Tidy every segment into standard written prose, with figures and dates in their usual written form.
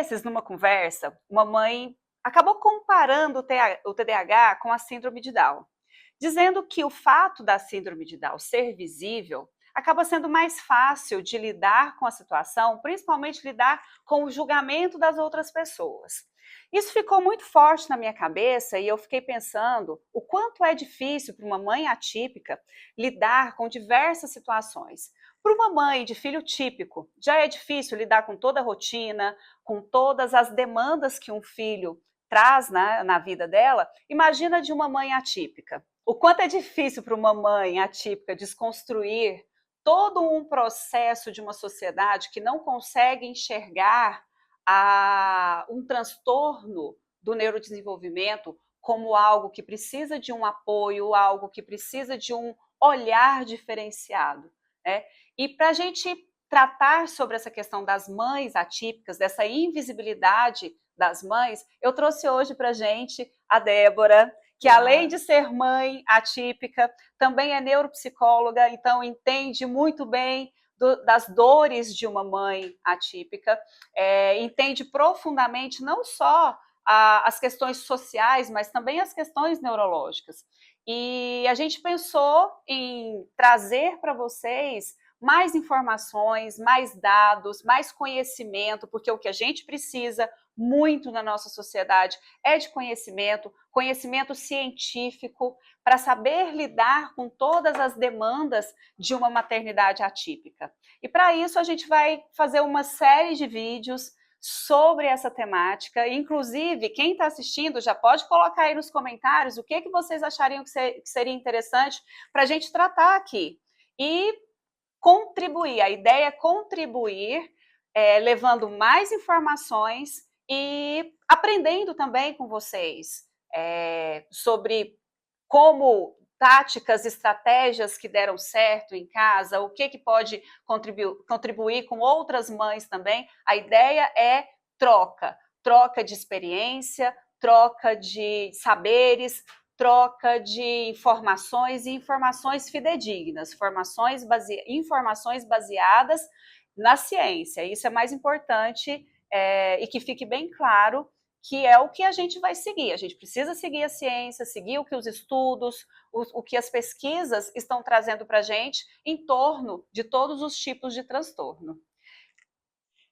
desses, numa conversa, uma mãe acabou comparando o TDAH com a síndrome de Down, dizendo que o fato da síndrome de Down ser visível acaba sendo mais fácil de lidar com a situação, principalmente lidar com o julgamento das outras pessoas. Isso ficou muito forte na minha cabeça e eu fiquei pensando o quanto é difícil para uma mãe atípica lidar com diversas situações. Para uma mãe de filho típico, já é difícil lidar com toda a rotina, com todas as demandas que um filho traz na vida dela. Imagina de uma mãe atípica. O quanto é difícil para uma mãe atípica desconstruir todo um processo de uma sociedade que não consegue enxergar um transtorno do neurodesenvolvimento como algo que precisa de um apoio, algo que precisa de um olhar diferenciado, né? E para a gente tratar sobre essa questão das mães atípicas, dessa invisibilidade das mães, eu trouxe hoje para a gente a Débora, que além de ser mãe atípica, também é neuropsicóloga, então entende muito bem das dores de uma mãe atípica, entende profundamente não só as questões sociais, mas também as questões neurológicas. E a gente pensou em trazer para vocês mais informações, mais dados, mais conhecimento, porque o que a gente precisa muito na nossa sociedade é de conhecimento, conhecimento científico, para saber lidar com todas as demandas de uma maternidade atípica. E para isso a gente vai fazer uma série de vídeos sobre essa temática. Inclusive, quem está assistindo já pode colocar aí nos comentários o que vocês achariam que seria interessante para a gente tratar aqui. E contribuir, a ideia é contribuir, levando mais informações e aprendendo também com vocês sobre como táticas, estratégias que deram certo em casa, o que pode contribuir com outras mães também. A ideia é troca de experiência, troca de saberes, troca de informações e informações fidedignas, informações baseadas na ciência. Isso é mais importante e que fique bem claro que é o que a gente vai seguir. A gente precisa seguir a ciência, seguir o que os estudos, o que as pesquisas estão trazendo para a gente em torno de todos os tipos de transtorno.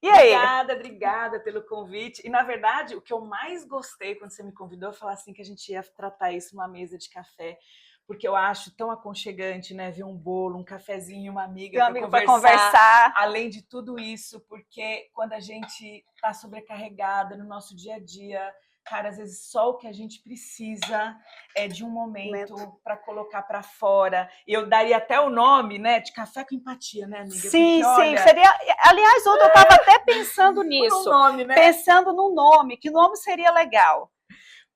E aí? Obrigada pelo convite. E, na verdade, o que eu mais gostei quando você me convidou, eu falar assim que a gente ia tratar isso numa mesa de café, porque eu acho tão aconchegante, né? Ver um bolo, um cafezinho, uma amiga para conversar. Além de tudo isso, porque quando a gente está sobrecarregada no nosso dia a dia, cara, às vezes só o que a gente precisa é de um momento para colocar para fora. Eu daria até o nome, né, de café com empatia, né, amiga? Sim, porque, olha... sim. Seria... Aliás, ontem eu estava até pensando nisso. Nome, né? Pensando num nome. Que nome seria legal?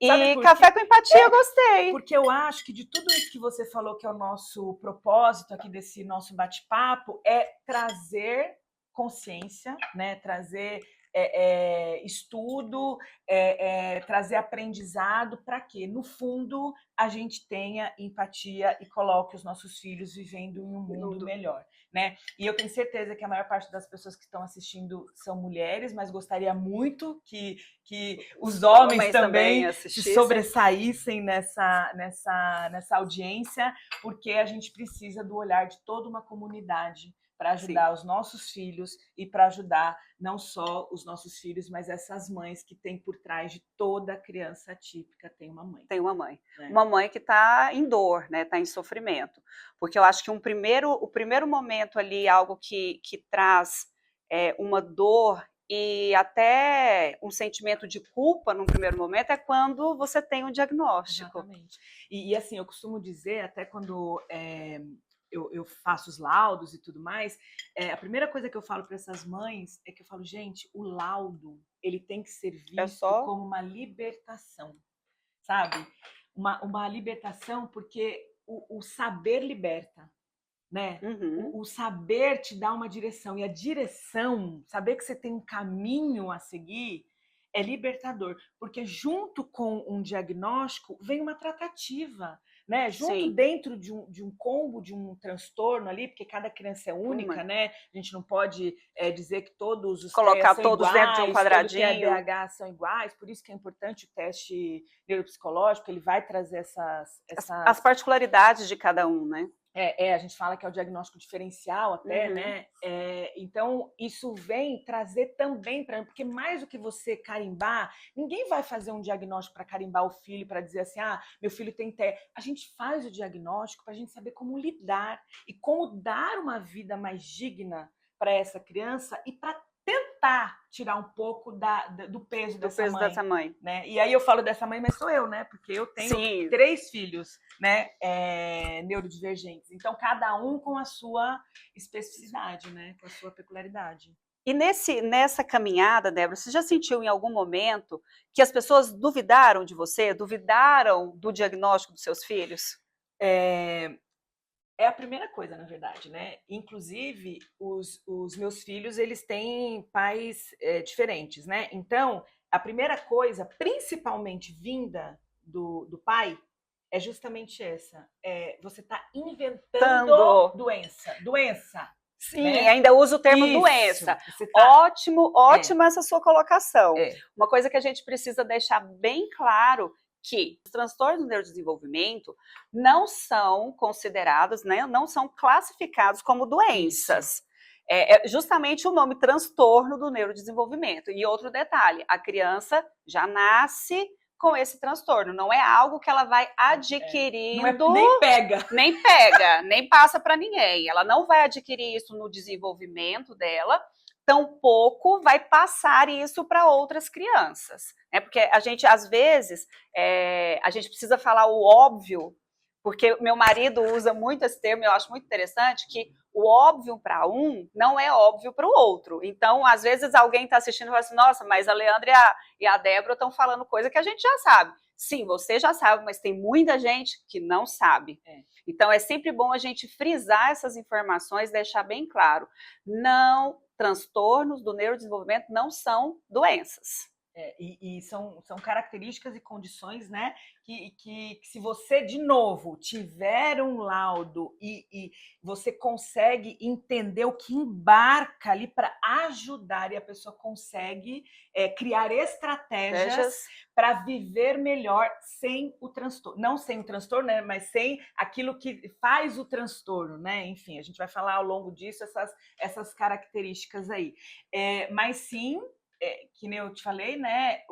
E café com empatia eu gostei. Porque eu acho que de tudo isso que você falou, que é o nosso propósito aqui desse nosso bate-papo, é trazer consciência, né? Trazer estudo, trazer aprendizado para que, no fundo, a gente tenha empatia e coloque os nossos filhos vivendo em um mundo melhor, né? E eu tenho certeza que a maior parte das pessoas que estão assistindo são mulheres, mas gostaria muito que os homens também se sobressaíssem nessa audiência, porque a gente precisa do olhar de toda uma comunidade para ajudar os nossos filhos e para ajudar não só os nossos filhos, mas essas mães que tem por trás de toda criança atípica tem uma mãe. Tem uma mãe. Né? Uma mãe que está em dor, né? Está em sofrimento. Porque eu acho que o primeiro momento ali, algo que traz uma dor e até um sentimento de culpa num primeiro momento é quando você tem um diagnóstico. Exatamente. E assim, eu costumo dizer, até quando eu faço os laudos e tudo mais, a primeira coisa que eu falo para essas mães é que eu falo, gente, o laudo, ele tem que ser visto como uma libertação, sabe? Uma libertação, porque o saber liberta, né? O saber te dá uma direção, e a direção, saber que você tem um caminho a seguir, é libertador, porque junto com um diagnóstico vem uma tratativa, né? Junto Sim. dentro de um combo, de um transtorno ali, porque cada criança é única, né? A gente não pode dizer que todos os Colocar são todos dentro de um iguais, todo quadradinho. TDAH são iguais, por isso que é importante o teste neuropsicológico, ele vai trazer As particularidades de cada um, né? A gente fala que é o diagnóstico diferencial até, né? Então, isso vem trazer também para... Porque mais do que você carimbar, ninguém vai fazer um diagnóstico para carimbar o filho, para dizer assim, meu filho tem TEA. A gente faz o diagnóstico para a gente saber como lidar e como dar uma vida mais digna para essa criança e para tentar tirar um pouco do peso dessa mãe. Né? E aí eu falo dessa mãe, mas sou eu, né? Porque eu tenho 3 filhos, né? Neurodivergentes. Então, cada um com a sua especificidade, né? Com a sua peculiaridade. E nessa caminhada, Débora, você já sentiu em algum momento que as pessoas duvidaram de você? Duvidaram do diagnóstico dos seus filhos? É a primeira coisa, na verdade, né? Inclusive, os meus filhos, eles têm pais diferentes, né? Então, a primeira coisa, principalmente vinda do pai, é justamente essa. Você está inventando doença. Sim, né? Ainda usa o termo doença. Ótima essa sua colocação. Uma coisa que a gente precisa deixar bem claro que os transtornos do neurodesenvolvimento não são considerados, né, não são classificados como doenças. É justamente o nome transtorno do neurodesenvolvimento. E outro detalhe, a criança já nasce com esse transtorno, não é algo que ela vai adquirindo. Nem pega, nem passa para ninguém. Ela não vai adquirir isso no desenvolvimento dela, tampouco vai passar isso para outras crianças. Né? Porque a gente, às vezes, a gente precisa falar o óbvio, porque meu marido usa muito esse termo, eu acho muito interessante, que o óbvio para um não é óbvio para o outro. Então, às vezes, alguém está assistindo e fala assim, nossa, mas a Leandra e a Débora estão falando coisa que a gente já sabe. Sim, você já sabe, mas tem muita gente que não sabe. Então, é sempre bom a gente frisar essas informações, deixar bem claro. Não, transtornos do neurodesenvolvimento não são doenças. E são características e condições, né, que se você, de novo, tiver um laudo e você consegue entender o que embarca ali para ajudar, e a pessoa consegue criar estratégias para viver melhor sem o transtorno. Não sem o transtorno, né, mas sem aquilo que faz o transtorno, né? Enfim, a gente vai falar ao longo disso, essas características aí. Mas sim, que nem eu te falei, né?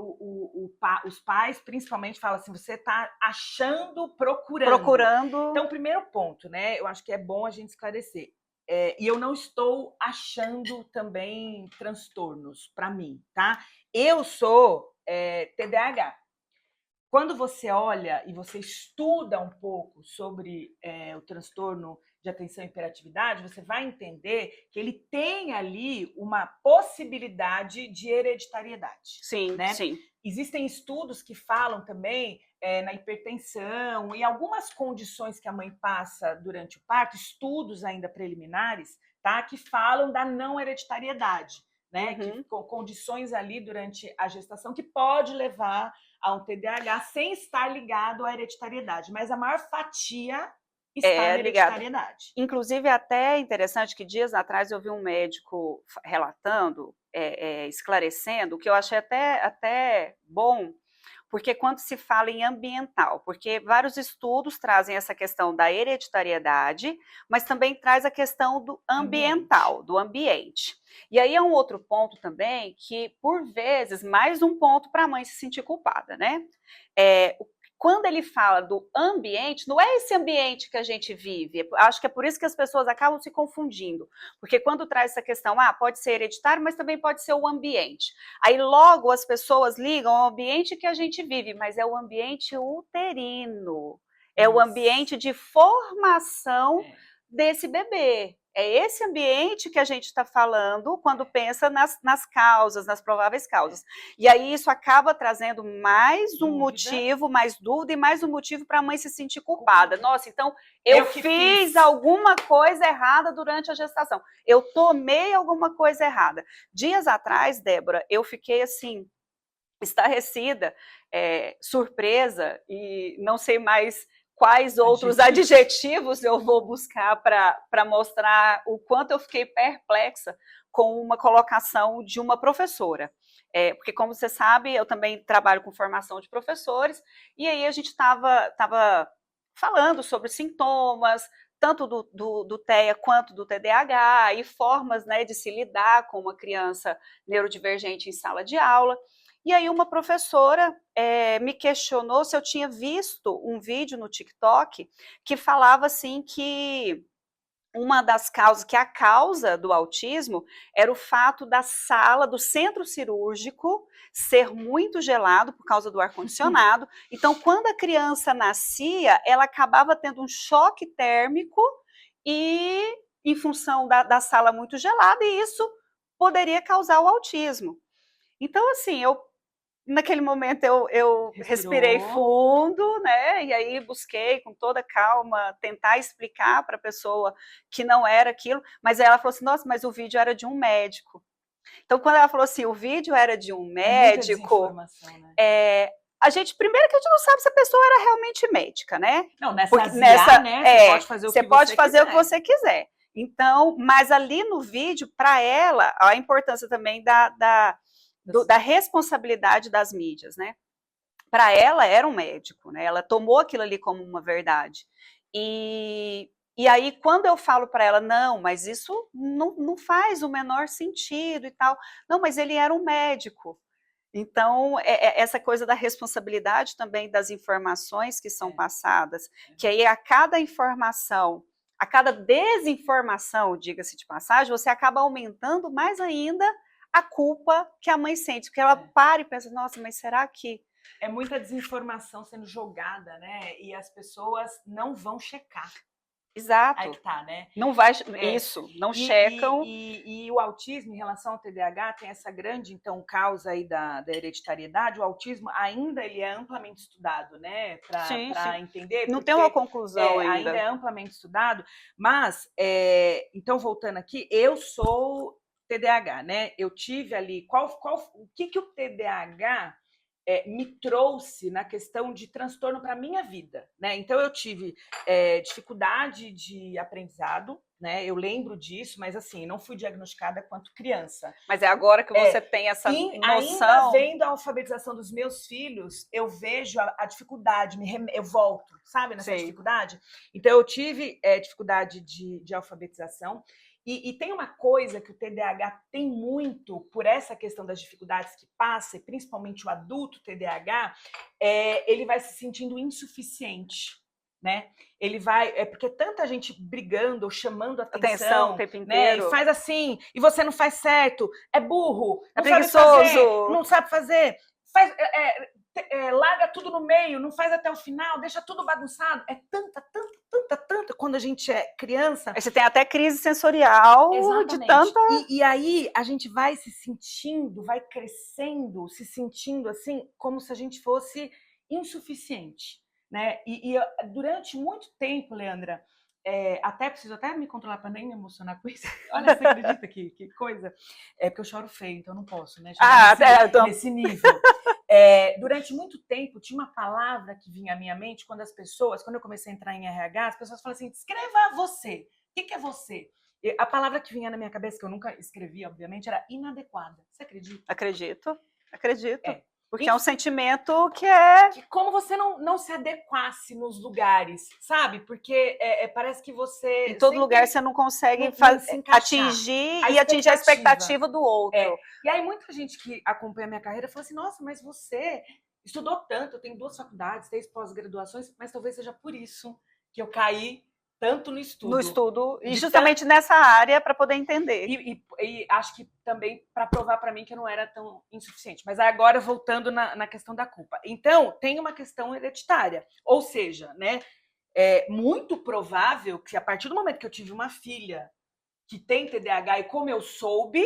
Os pais, principalmente, falam assim: você está achando, procurando. Então, primeiro ponto, né? Eu acho que é bom a gente esclarecer. E eu não estou achando também transtornos para mim, tá? Eu sou TDAH. Quando você olha e você estuda um pouco sobre o transtorno de atenção e hiperatividade, você vai entender que ele tem ali uma possibilidade de hereditariedade. Sim, né? sim. Existem estudos que falam também na hipertensão e algumas condições que a mãe passa durante o parto, estudos ainda preliminares, tá? Que falam da não hereditariedade. Né? Que, com condições ali durante a gestação que pode levar a um TDAH sem estar ligado à hereditariedade, mas a maior fatia está na hereditariedade. Inclusive, até é interessante que dias atrás eu vi um médico relatando, esclarecendo, que eu achei até bom, porque quando se fala em ambiental, porque vários estudos trazem essa questão da hereditariedade, mas também traz a questão do ambiental, do ambiente. E aí é um outro ponto também que, por vezes, mais um ponto para a mãe se sentir culpada, né? Quando ele fala do ambiente, não é esse ambiente que a gente vive, acho que é por isso que as pessoas acabam se confundindo, porque quando traz essa questão, pode ser hereditário, mas também pode ser o ambiente. Aí logo as pessoas ligam ao ambiente que a gente vive, mas é o ambiente uterino, é o ambiente de formação desse bebê. É esse ambiente que a gente está falando quando pensa nas causas, nas prováveis causas. E aí isso acaba trazendo mais um motivo, mais dúvida e mais um motivo para a mãe se sentir culpada. Nossa, então eu fiz alguma coisa errada durante a gestação. Eu tomei alguma coisa errada. Dias atrás, Débora, eu fiquei assim, estarrecida, surpresa e não sei mais quais outros adjetivos eu vou buscar para mostrar o quanto eu fiquei perplexa com uma colocação de uma professora. Porque, como você sabe, eu também trabalho com formação de professores, e aí a gente estava falando sobre sintomas, tanto do TEA quanto do TDAH, e formas, né, de se lidar com uma criança neurodivergente em sala de aula. E aí uma professora me questionou se eu tinha visto um vídeo no TikTok que falava assim que uma das causas, que a causa do autismo era o fato da sala, do centro cirúrgico ser muito gelado por causa do ar-condicionado. Então, quando a criança nascia, ela acabava tendo um choque térmico e, em função da sala muito gelada, e isso poderia causar o autismo. Então, assim, naquele momento eu respirei fundo, né? E aí busquei com toda calma tentar explicar para a pessoa que não era aquilo, mas aí ela falou assim: nossa, mas o vídeo era de um médico. Então, quando ela falou assim, o vídeo era de um médico, né? a gente, primeiro que a gente não sabe se a pessoa era realmente médica, né? Não, nessa né? Você pode fazer o que você quiser. Então, mas ali no vídeo, para ela, a importância também da responsabilidade das mídias, né? Para ela era um médico, né? Ela tomou aquilo ali como uma verdade. E aí, quando eu falo para ela, não, mas isso não faz o menor sentido e tal. Não, mas ele era um médico. Então, essa coisa da responsabilidade também das informações que são passadas, que aí a cada informação, a cada desinformação, diga-se de passagem, você acaba aumentando mais ainda a culpa que a mãe sente, porque ela para e pensa, nossa, mas será que... É muita desinformação sendo jogada, né? E as pessoas não vão checar. Exato. Aí que tá, né? Não vai, isso, não checam. E o autismo, em relação ao TDAH, tem essa grande, então, causa aí da hereditariedade. O autismo ainda ele é amplamente estudado, né? Para entender. Não tem uma conclusão ainda. Ainda é amplamente estudado. Mas, então, voltando aqui, eu sou TDAH, né? Eu tive ali, o que o TDAH me trouxe na questão de transtorno para a minha vida, né? Então eu tive dificuldade de aprendizado, né? Eu lembro disso, mas assim, não fui diagnosticada quanto criança. Mas é agora que você tem essa noção. Ainda vendo a alfabetização dos meus filhos, eu vejo a dificuldade, eu volto, sabe, nessa dificuldade. Então eu tive dificuldade de alfabetização. E tem uma coisa que o TDAH tem muito, por essa questão das dificuldades que passa, e principalmente o adulto TDAH, ele vai se sentindo insuficiente, né? Ele vai... porque tanta gente brigando ou chamando atenção o tempo inteiro. Né? E faz assim, e você não faz certo, é burro, não sabe fazer, não sabe fazer, larga tudo no meio, não faz até o final, deixa tudo bagunçado. É tanta, quando a gente é criança. Aí você tem até crise sensorial. Exatamente. De tanta... E aí a gente vai se sentindo, vai crescendo, se sentindo assim, como se a gente fosse insuficiente, né? E durante muito tempo, Leandra, até preciso até me controlar para nem me emocionar com isso. Olha, você acredita que coisa? É porque eu choro feio, então não posso, né? Nesse nível. Durante muito tempo, tinha uma palavra que vinha à minha mente quando eu comecei a entrar em RH, as pessoas falavam assim, descreva você. O que é você? A palavra que vinha na minha cabeça, que eu nunca escrevi, obviamente, era inadequada. Você acredita? Acredito. Porque é um sentimento que é... Como você não se adequasse nos lugares, sabe? Porque parece que você... Em todo lugar você não consegue atingir a expectativa do outro. E aí muita gente que acompanha a minha carreira fala assim, nossa, mas você estudou tanto, eu tenho 2 faculdades, 3 pós-graduações, mas talvez seja por isso que eu caí tanto no estudo. E justamente nessa área para poder entender. E acho que também para provar para mim que eu não era tão insuficiente. Mas agora, voltando na questão da culpa. Então, tem uma questão hereditária. Ou seja, né, é muito provável que a partir do momento que eu tive uma filha que tem TDAH e como eu soube,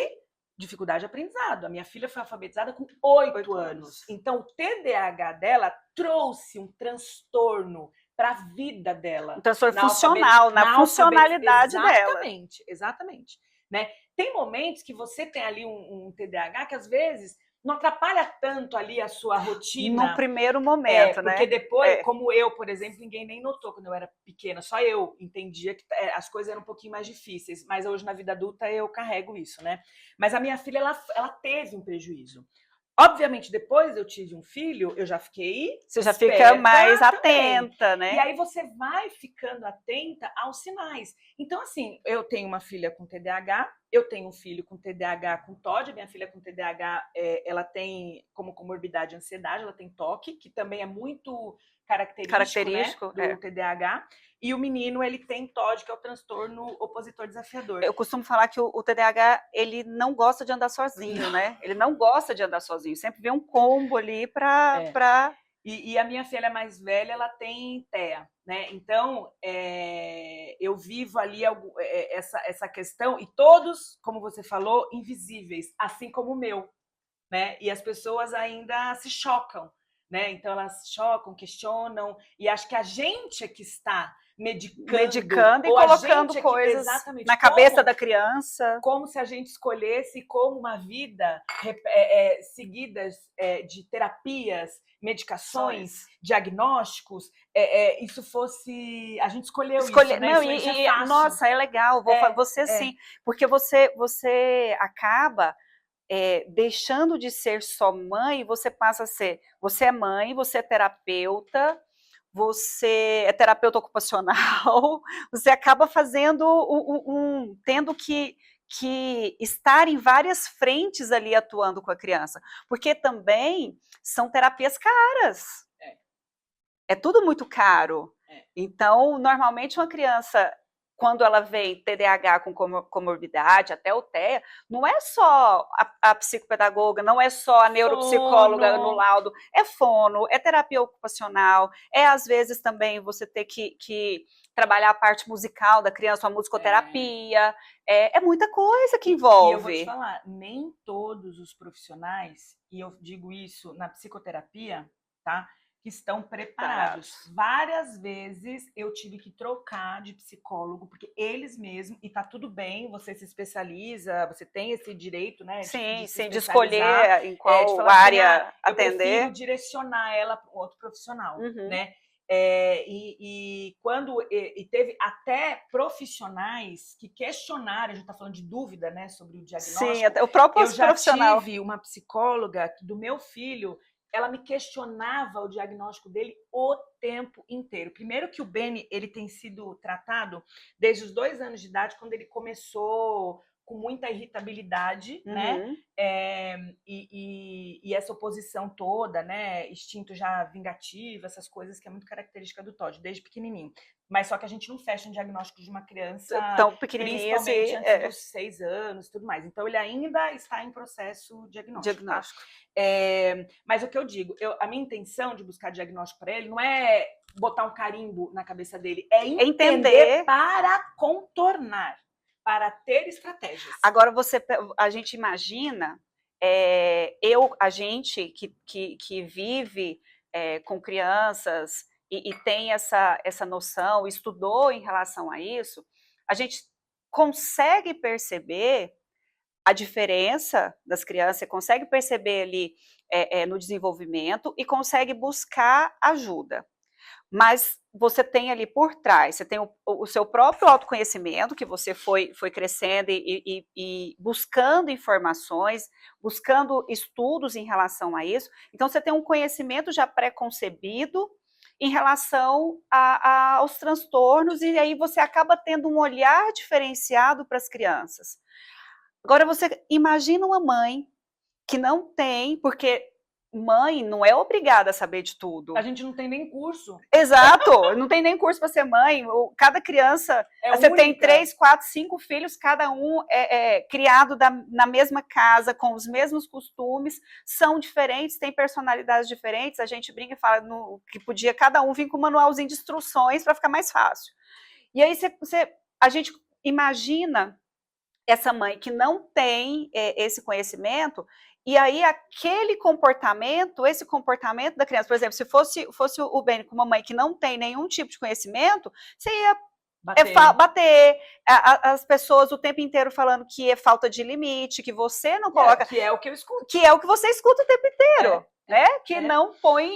dificuldade de aprendizado. A minha filha foi alfabetizada com 8 anos. Então, o TDAH dela trouxe um transtorno para a vida dela. Um transtorno funcional, na funcionalidade dela. Exatamente. Né? Tem momentos que você tem ali um TDAH que, às vezes, não atrapalha tanto ali a sua rotina. No primeiro momento, né? Porque depois, como eu, por exemplo, ninguém nem notou quando eu era pequena, só eu entendia que as coisas eram um pouquinho mais difíceis, mas hoje na vida adulta eu carrego isso, né? Mas a minha filha, ela teve um prejuízo. Obviamente, depois eu tive um filho, eu já fiquei Você já fica mais também. atenta, né? E aí você vai ficando atenta aos sinais. Então, assim, eu tenho uma filha com TDAH, eu tenho um filho com TDAH com TOD, minha filha com TDAH, ela tem como comorbidade ansiedade, ela tem TOC, que também é muito característico, né, do TDAH. E o menino, ele tem TOD, que é o transtorno opositor desafiador. Eu costumo falar que o TDAH, ele não gosta de andar sozinho, né? Ele não gosta de andar sozinho, sempre vê um combo ali para... E a minha filha mais velha, ela tem TEA, né? Então, eu vivo ali essa questão, e todos, como você falou, invisíveis, assim como o meu, né? E as pessoas ainda se chocam, né? Então, elas chocam, questionam, e acho que a gente é que está medicando e colocando coisas na cabeça da criança. Como se a gente escolhesse como uma vida seguidas de terapias, medicações, diagnósticos, isso fosse... A gente escolheu isso, né? Não, isso é fácil. Nossa, é legal, você sim, porque você acaba... deixando de ser só mãe, você passa a ser... Você é mãe, você é terapeuta, você é terapeuta ocupacional, você acaba fazendo tendo que estar em várias frentes ali atuando com a criança, porque também são terapias caras. É tudo muito caro. Então, normalmente uma criança, quando ela vem TDAH com comorbidade, até o TEA, não é só a psicopedagoga, não é só a neuropsicóloga no laudo, é fono, é terapia ocupacional, às vezes também você ter que trabalhar a parte musical da criança, a musicoterapia, é muita coisa que envolve. E eu vou te falar, nem todos os profissionais, e eu digo isso na psicoterapia, tá? Que estão preparados. Várias vezes eu tive que trocar de psicólogo, porque eles mesmos, e tá tudo bem, você se especializa, você tem esse direito, né? Sim, de escolher em qual área atender. Eu prefiro direcionar ela para um outro profissional, né? E teve até profissionais que questionaram, a gente está falando de dúvida, né, sobre o diagnóstico. Sim, até o próprio profissional. Eu já tive uma psicóloga do meu filho, ela me questionava o diagnóstico dele o tempo inteiro. Primeiro que o Beni, ele tem sido tratado desde os 2 anos de idade, quando ele começou com muita irritabilidade, né? E essa oposição toda, né? Instinto já vingativo, essas coisas que é muito característica do TOD, desde pequenininho. Mas só que a gente não fecha um diagnóstico de uma criança tão pequenininha, principalmente antes dos 6 anos e tudo mais. Então, ele ainda está em processo diagnóstico. Tá? Mas o que eu digo, a minha intenção de buscar diagnóstico para ele não é botar um carimbo na cabeça dele, é entender para contornar, para ter estratégias. Agora, a gente imagina, a gente que vive com crianças e tem essa noção, estudou em relação a isso, a gente consegue perceber a diferença das crianças, você consegue perceber ali no desenvolvimento e consegue buscar ajuda. Mas você tem ali por trás, você tem o seu próprio autoconhecimento, que você foi crescendo e buscando informações, buscando estudos em relação a isso. Então, você tem um conhecimento já pré-concebido em relação aos transtornos, e aí você acaba tendo um olhar diferenciado para as crianças. Agora, você imagina uma mãe que não tem, porque mãe não é obrigada a saber de tudo. A gente não tem nem curso. Exato, não tem nem curso para ser mãe. Cada criança, você única. Tem 3, 4, 5 filhos, cada um é criado na mesma casa, com os mesmos costumes, são diferentes, têm personalidades diferentes. A gente brinca e fala que podia cada um vir com um manualzinho de instruções para ficar mais fácil. E aí a gente imagina essa mãe que não tem esse conhecimento, e aí esse comportamento da criança, por exemplo, se fosse o Beni com uma mãe que não tem nenhum tipo de conhecimento, você ia bater, as pessoas o tempo inteiro falando que é falta de limite, que você não coloca... Que é o que eu escuto. Que é o que você escuta o tempo inteiro, né? Que não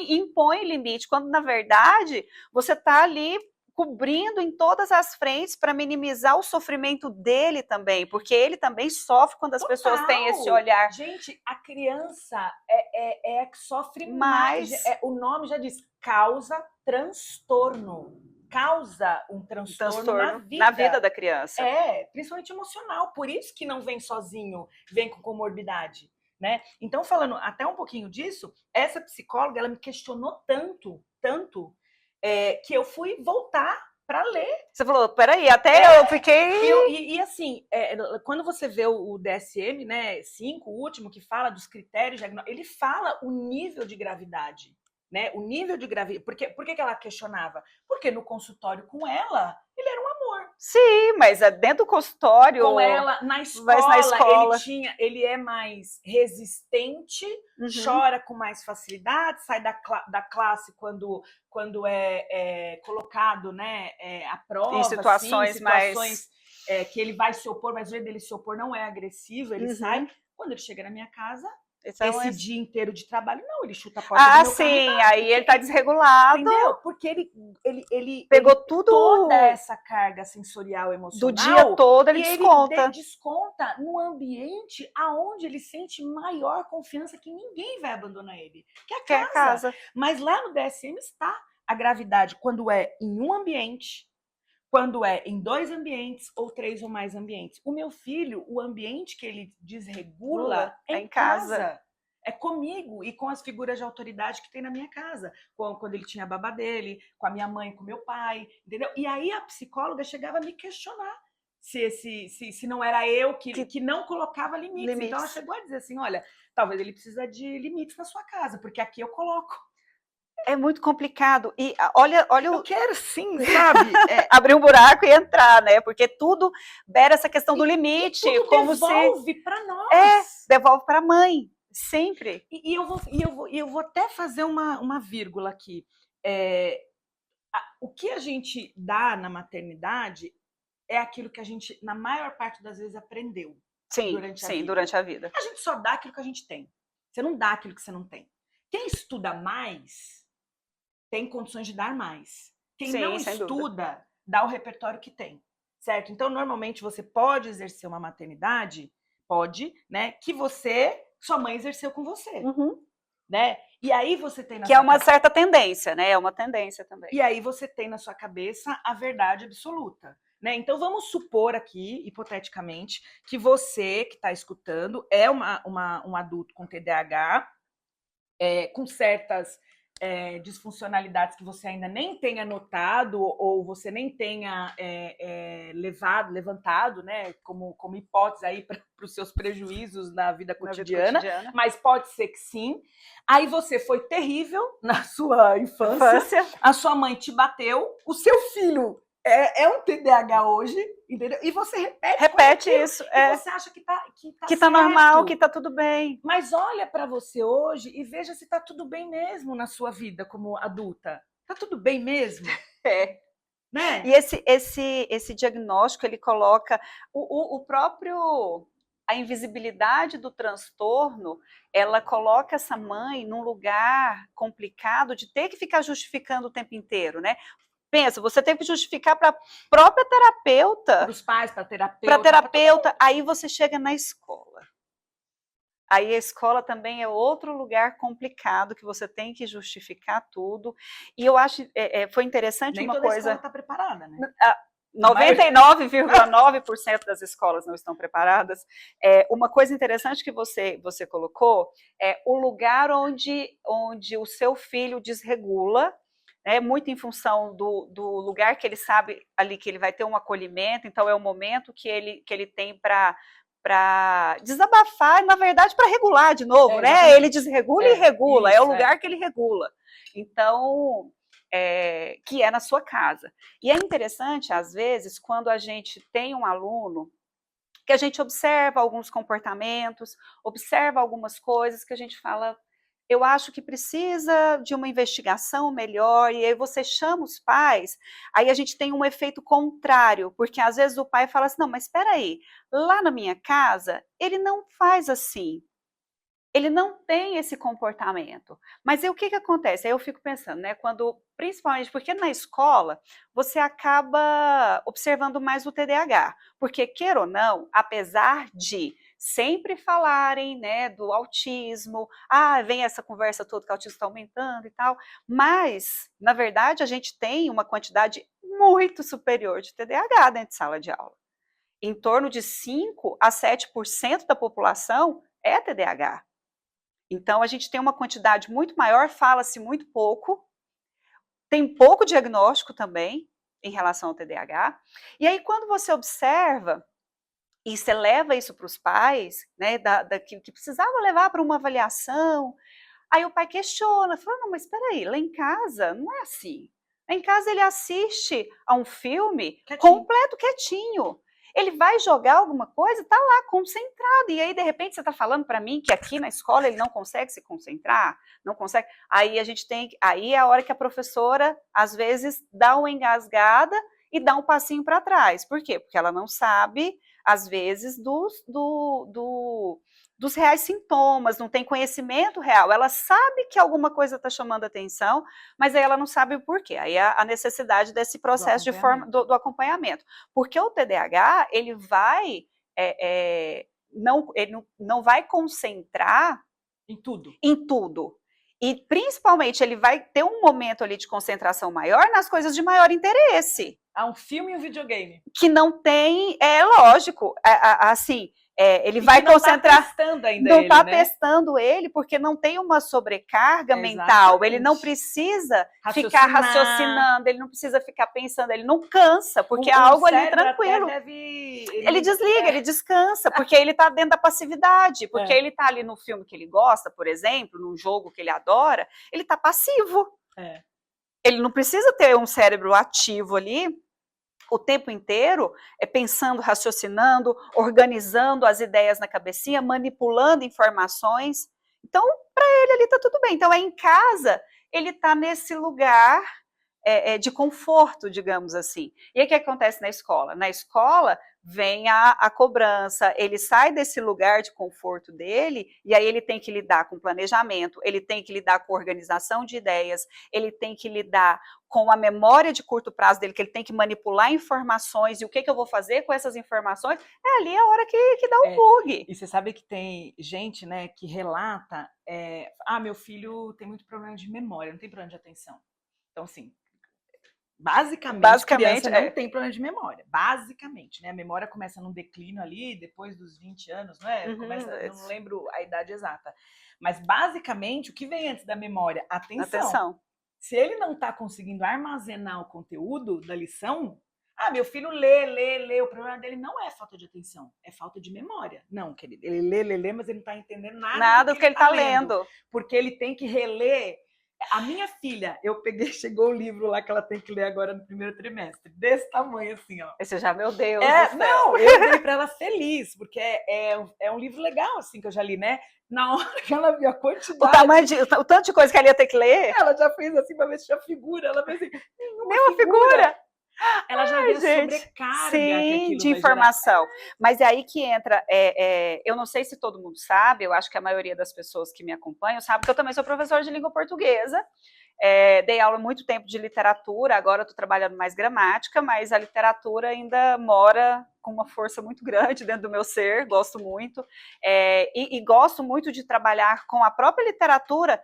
impõe limite, quando na verdade você está ali cobrindo em todas as frentes para minimizar o sofrimento dele também, porque ele também sofre quando as pessoas têm esse olhar. Gente, a criança é a que sofre mais. O nome já diz, causa transtorno. Causa um transtorno na vida da criança. Principalmente emocional. Por isso que não vem sozinho, vem com comorbidade. Né? Então, falando até um pouquinho disso, essa psicóloga, ela me questionou tanto, que eu fui voltar para ler. Você falou, peraí, até eu fiquei... E assim, quando você vê o DSM, né, 5, o último, que fala dos critérios, ele fala o nível de gravidade. Né? O nível de gravidade. Por que ela questionava? Porque no consultório com ela, ele era um amor. Sim, mas dentro do consultório... Com ela, na escola. Ele é mais resistente, chora com mais facilidade, sai da classe quando é colocado, né, à prova. Em situações mais... que ele vai se opor, mas o jeito dele se opor não é agressivo, ele sai. Quando ele chega na minha casa... Esse dia inteiro de trabalho, não, ele chuta a porta do meu carro. Sim, aí ele tá desregulado. Entendeu? Porque ele pegou tudo, toda essa carga sensorial, emocional. Do dia todo, ele desconta. Ele desconta no ambiente aonde ele sente maior confiança que ninguém vai abandonar ele, que é a casa. Mas lá no DSM está a gravidade quando é em um ambiente, quando é em 2 ambientes ou 3 ou mais ambientes. O meu filho, o ambiente que ele desregula é em casa. É comigo e com as figuras de autoridade que tem na minha casa. Quando ele tinha a babá dele, com a minha mãe, com o meu pai, entendeu? E aí a psicóloga chegava a me questionar se não era eu que não colocava limites. Então ela chegou a dizer assim, olha, talvez ele precisa de limites na sua casa, porque aqui eu coloco. É muito complicado. E olha eu quero sim, sabe? Abrir um buraco e entrar, né? Porque tudo beira essa questão do limite. Tudo como devolve para nós. Devolve para a mãe, sempre. E eu vou até fazer uma vírgula aqui. O que a gente dá na maternidade é aquilo que a gente, na maior parte das vezes, aprendeu. Durante a vida. A gente só dá aquilo que a gente tem. Você não dá aquilo que você não tem. Quem estuda mais tem condições de dar mais. Quem não estuda, dá o repertório que tem, certo? Então, normalmente, você pode exercer uma maternidade, né, que sua mãe exerceu com você, né? E aí você tem na que é uma certa tendência, né? É uma tendência também. E aí você tem na sua cabeça a verdade absoluta, né? Então, vamos supor aqui, hipoteticamente, que você que está escutando é um adulto com TDAH, com certas disfuncionalidades que você ainda nem tenha notado ou você nem tenha levantado, né, como hipótese aí para os seus prejuízos na vida cotidiana, mas pode ser que sim. Aí você foi terrível na sua infância. A sua mãe te bateu, o seu filho é um TDAH hoje, entendeu? E você repete isso. E você acha que tá normal, que tá tudo bem. Mas olha para você hoje e veja se tá tudo bem mesmo na sua vida como adulta. Tá tudo bem mesmo? Né? E esse diagnóstico, ele coloca o próprio... A invisibilidade do transtorno, ela coloca essa mãe num lugar complicado de ter que ficar justificando o tempo inteiro, né? Pensa, você tem que justificar para a própria terapeuta. Para os pais, para a terapeuta. Para a terapeuta, aí você chega na escola. Aí a escola também é outro lugar complicado, que você tem que justificar tudo. E eu acho, foi interessante Nem uma toda coisa... escola está preparada, né? 99,9% das escolas não estão preparadas. Uma coisa interessante que você colocou é o lugar onde o seu filho desregula, muito em função do lugar que ele sabe ali que ele vai ter um acolhimento, então é o momento que ele tem para desabafar, na verdade, para regular de novo, né? Ele desregula e regula, é o lugar que ele regula. Então, que é na sua casa. E é interessante, às vezes, quando a gente tem um aluno, que a gente observa alguns comportamentos, observa algumas coisas que a gente fala... eu acho que precisa de uma investigação melhor, e aí você chama os pais, aí a gente tem um efeito contrário, porque às vezes o pai fala assim, não, mas espera aí, lá na minha casa, ele não faz assim, ele não tem esse comportamento. Mas aí o que que acontece? Aí eu fico pensando, né, quando, principalmente porque na escola, você acaba observando mais o TDAH, porque queira ou não, apesar de sempre falarem, né, do autismo, vem essa conversa toda que o autismo está aumentando e tal, mas, na verdade, a gente tem uma quantidade muito superior de TDAH dentro de sala de aula. Em torno de 5 a 7% da população é TDAH. Então, a gente tem uma quantidade muito maior, fala-se muito pouco, tem pouco diagnóstico também em relação ao TDAH. E aí, quando você observa e você leva isso para os pais, né, que precisava levar para uma avaliação, aí o pai questiona, fala, não, mas espera aí, lá em casa não é assim. Lá em casa ele assiste a um filme Quietinho. completo, quietinho. Ele vai jogar alguma coisa, está lá concentrado. E aí, de repente, você está falando para mim que aqui na escola ele não consegue se concentrar, não consegue. Aí a gente tem, aí é a hora que a professora às vezes dá uma engasgada e dá um passinho para trás. Por quê? Porque ela não sabe, às vezes, dos reais sintomas, não tem conhecimento real. Ela sabe que alguma coisa está chamando atenção, mas aí ela não sabe o porquê. Aí a necessidade desse processo do acompanhamento. Porque o TDAH, ele vai, não vai concentrar em tudo. Em tudo. E, principalmente, ele vai ter um momento ali de concentração maior nas coisas de maior interesse. Há um filme e um videogame. Que não tem, lógico, assim, ele vai concentrar. Não está testando ainda não está né? testando ele, porque não tem uma sobrecarga mental. Ele não precisa ficar raciocinando, ele não precisa ficar pensando, ele não cansa, porque é algo ali tranquilo. Ele desliga, ele descansa, porque ele está dentro da passividade, porque ele está ali no filme que ele gosta, por exemplo, num jogo que ele adora, ele está passivo. Ele não precisa ter um cérebro ativo ali o tempo inteiro, pensando, raciocinando, organizando as ideias na cabecinha, manipulando informações. Então, para ele ali está tudo bem. Então, em casa, ele está nesse lugar de conforto, digamos assim. E aí o que acontece na escola? Na escola vem a cobrança, ele sai desse lugar de conforto dele, e aí ele tem que lidar com planejamento, ele tem que lidar com organização de ideias, ele tem que lidar com a memória de curto prazo dele, que ele tem que manipular informações, e o que eu vou fazer com essas informações, ali a hora que dá um bug. E você sabe que tem gente, né, que relata, meu filho tem muito problema de memória, não tem problema de atenção. Então, assim, basicamente criança não tem problema de memória, basicamente, né? A memória começa num declínio ali, depois dos 20 anos, não é? Não lembro a idade exata. Mas, basicamente, o que vem antes da memória? Atenção. Se ele não está conseguindo armazenar o conteúdo da lição, meu filho lê, o problema dele não é falta de atenção, é falta de memória. Não, querido, ele lê, mas ele não está entendendo nada do que ele está lendo. Porque ele tem que reler. A minha filha, chegou o livro lá que ela tem que ler agora no primeiro trimestre, desse tamanho assim, ó. Esse já, meu Deus do céu. Não, eu dei para ela feliz, porque é um livro legal, assim, que eu já li, né? Na hora que ela viu a quantidade... O tanto de coisa que ela ia ter que ler. Ela já fez assim, para ver se tinha figura, ela fez assim, nenhuma figura. Ela já viu sobrecarga. Sim, de informação. Mas é aí que entra, eu não sei se todo mundo sabe, eu acho que a maioria das pessoas que me acompanham sabe que eu também sou professora de língua portuguesa, dei aula muito tempo de literatura, agora estou trabalhando mais gramática, mas a literatura ainda mora com uma força muito grande dentro do meu ser, gosto muito, e gosto muito de trabalhar com a própria literatura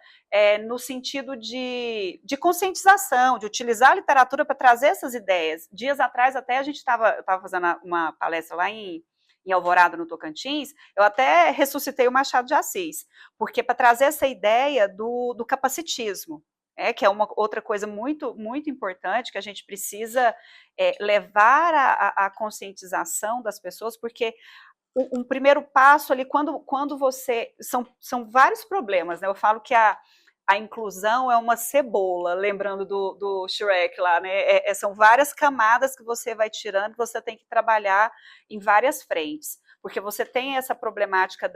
no sentido de conscientização, de utilizar a literatura para trazer essas ideias. Dias atrás até eu estava fazendo uma palestra lá em Alvorada, no Tocantins, eu até ressuscitei o Machado de Assis, porque para trazer essa ideia do capacitismo, que é uma outra coisa muito, muito importante, que a gente precisa levar a conscientização das pessoas, porque um primeiro passo ali, quando você... São vários problemas, né? Eu falo que a inclusão é uma cebola, lembrando do Shrek lá, né? São várias camadas que você vai tirando, que você tem que trabalhar em várias frentes, porque você tem essa problemática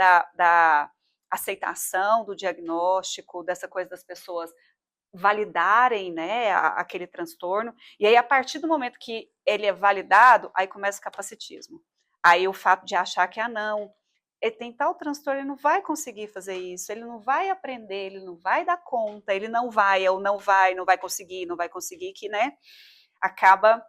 aceitação do diagnóstico, dessa coisa das pessoas validarem, né, aquele transtorno, e aí a partir do momento que ele é validado, aí começa o capacitismo. Aí o fato de achar que, não, ele tem tal transtorno, ele não vai conseguir fazer isso, ele não vai aprender, ele não vai dar conta, ele não vai, ou não vai conseguir, que, né, acaba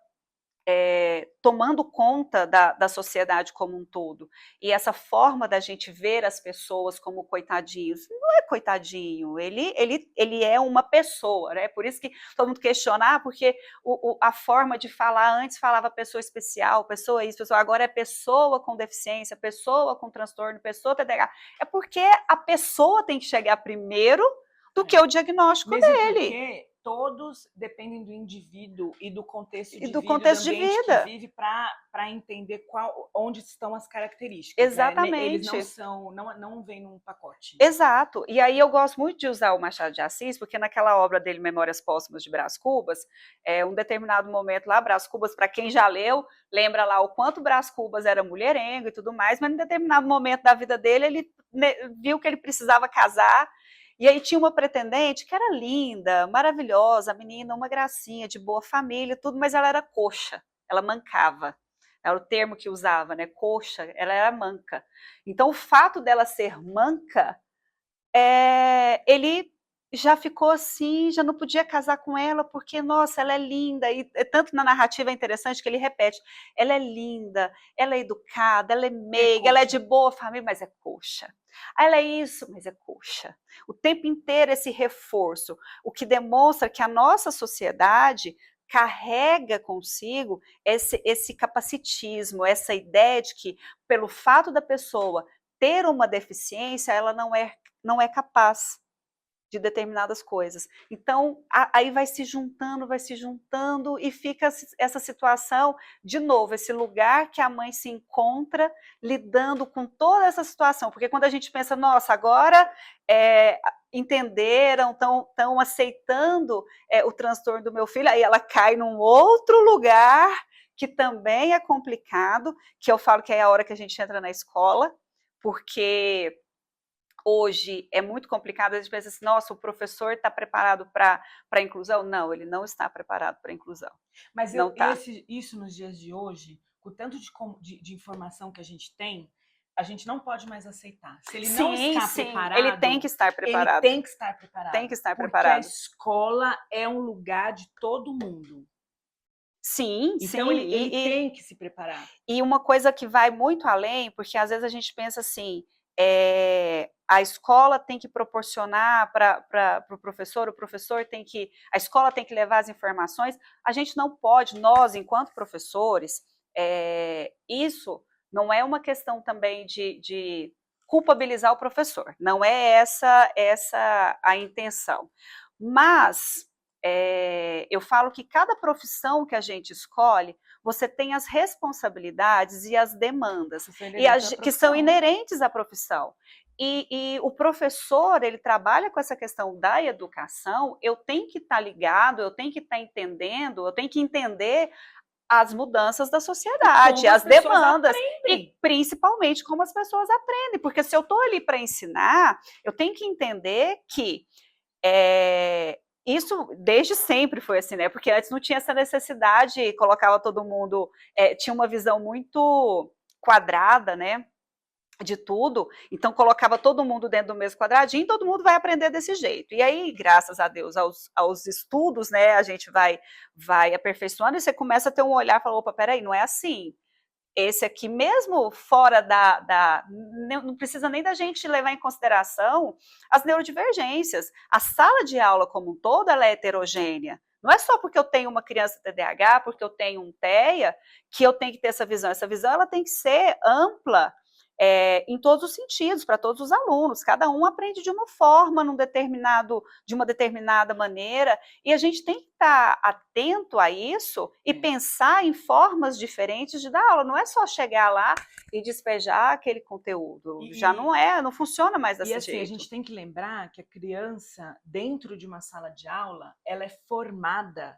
tomando conta da sociedade como um todo. E essa forma da gente ver as pessoas como coitadinhos, não é coitadinho, ele é uma pessoa, né? Por isso que todo mundo questiona, porque a forma de falar, antes falava pessoa especial, pessoa isso, pessoa, agora é pessoa com deficiência, pessoa com transtorno, pessoa TDAH. É porque a pessoa tem que chegar primeiro do que o diagnóstico mesmo dele. Porque todos dependem do indivíduo e do contexto de do vida, contexto do ambiente de vida. que vive, para entender onde estão as características. Exatamente. Né? Eles não vêm num pacote. Exato. E aí eu gosto muito de usar o Machado de Assis, porque naquela obra dele, Memórias Póstumas de Brás Cubas, um determinado momento lá, Brás Cubas, para quem já leu, lembra lá o quanto Brás Cubas era mulherengo e tudo mais, mas em determinado momento da vida dele, ele viu que ele precisava casar. E aí tinha uma pretendente que era linda, maravilhosa, a menina, uma gracinha, de boa família, tudo, mas ela era coxa, ela mancava. Era o termo que usava, né? Coxa, ela era manca. Então, o fato dela ser manca, ele já ficou assim, já não podia casar com ela, porque, nossa, ela é linda, e tanto na narrativa é interessante que ele repete, ela é linda, ela é educada, ela é meiga, ela é de boa família, mas é coxa. Ela é isso, mas é coxa. O tempo inteiro esse reforço, o que demonstra que a nossa sociedade carrega consigo esse capacitismo, essa ideia de que, pelo fato da pessoa ter uma deficiência, ela não é capaz de determinadas coisas. Então, aí vai se juntando e fica essa situação, de novo, esse lugar que a mãe se encontra lidando com toda essa situação, porque quando a gente pensa, nossa, agora entenderam, estão aceitando o transtorno do meu filho, aí ela cai num outro lugar que também é complicado, que eu falo que é a hora que a gente entra na escola, porque hoje é muito complicado, a gente pensa assim, nossa, o professor está preparado para a inclusão? Não, ele não está preparado para a inclusão. Mas não tá. isso nos dias de hoje, com o tanto de informação que a gente não pode mais aceitar. Se ele não está preparado, ele tem que estar preparado. Ele tem que estar preparado. Tem que estar porque preparado. A escola é um lugar de todo mundo. Sim, então sim. Ele tem que se preparar. E uma coisa que vai muito além, porque às vezes a gente pensa assim, a escola tem que proporcionar para o professor a escola tem que levar as informações, a gente não pode, nós, enquanto professores, isso não é uma questão também de culpabilizar o professor, não é essa a intenção, mas eu falo que cada profissão que a gente escolhe, você tem as responsabilidades e as demandas que são inerentes à profissão. E o professor, ele trabalha com essa questão da educação, eu tenho que estar ligado, eu tenho que estar entendendo, eu tenho que entender as mudanças da sociedade, as demandas, e principalmente como as pessoas aprendem, porque se eu estou ali para ensinar, eu tenho que entender que isso desde sempre foi assim, né? Porque antes não tinha essa necessidade, colocava todo mundo, tinha uma visão muito quadrada, né? De tudo, então colocava todo mundo dentro do mesmo quadradinho e todo mundo vai aprender desse jeito. E aí, graças a Deus, aos estudos, né, a gente vai aperfeiçoando e você começa a ter um olhar e fala, opa, peraí, não é assim. Esse aqui, mesmo fora não precisa nem da gente levar em consideração as neurodivergências. A sala de aula como um todo, ela é heterogênea. Não é só porque eu tenho uma criança TDAH, porque eu tenho um TEA, que eu tenho que ter essa visão. Essa visão ela tem que ser ampla, em todos os sentidos, para todos os alunos. Cada um aprende de uma forma, de uma determinada maneira, e a gente tem que estar atento a isso e pensar em formas diferentes de dar aula. Não é só chegar lá e despejar aquele conteúdo. Já não funciona mais desse jeito. A gente tem que lembrar que a criança, dentro de uma sala de aula, ela é formada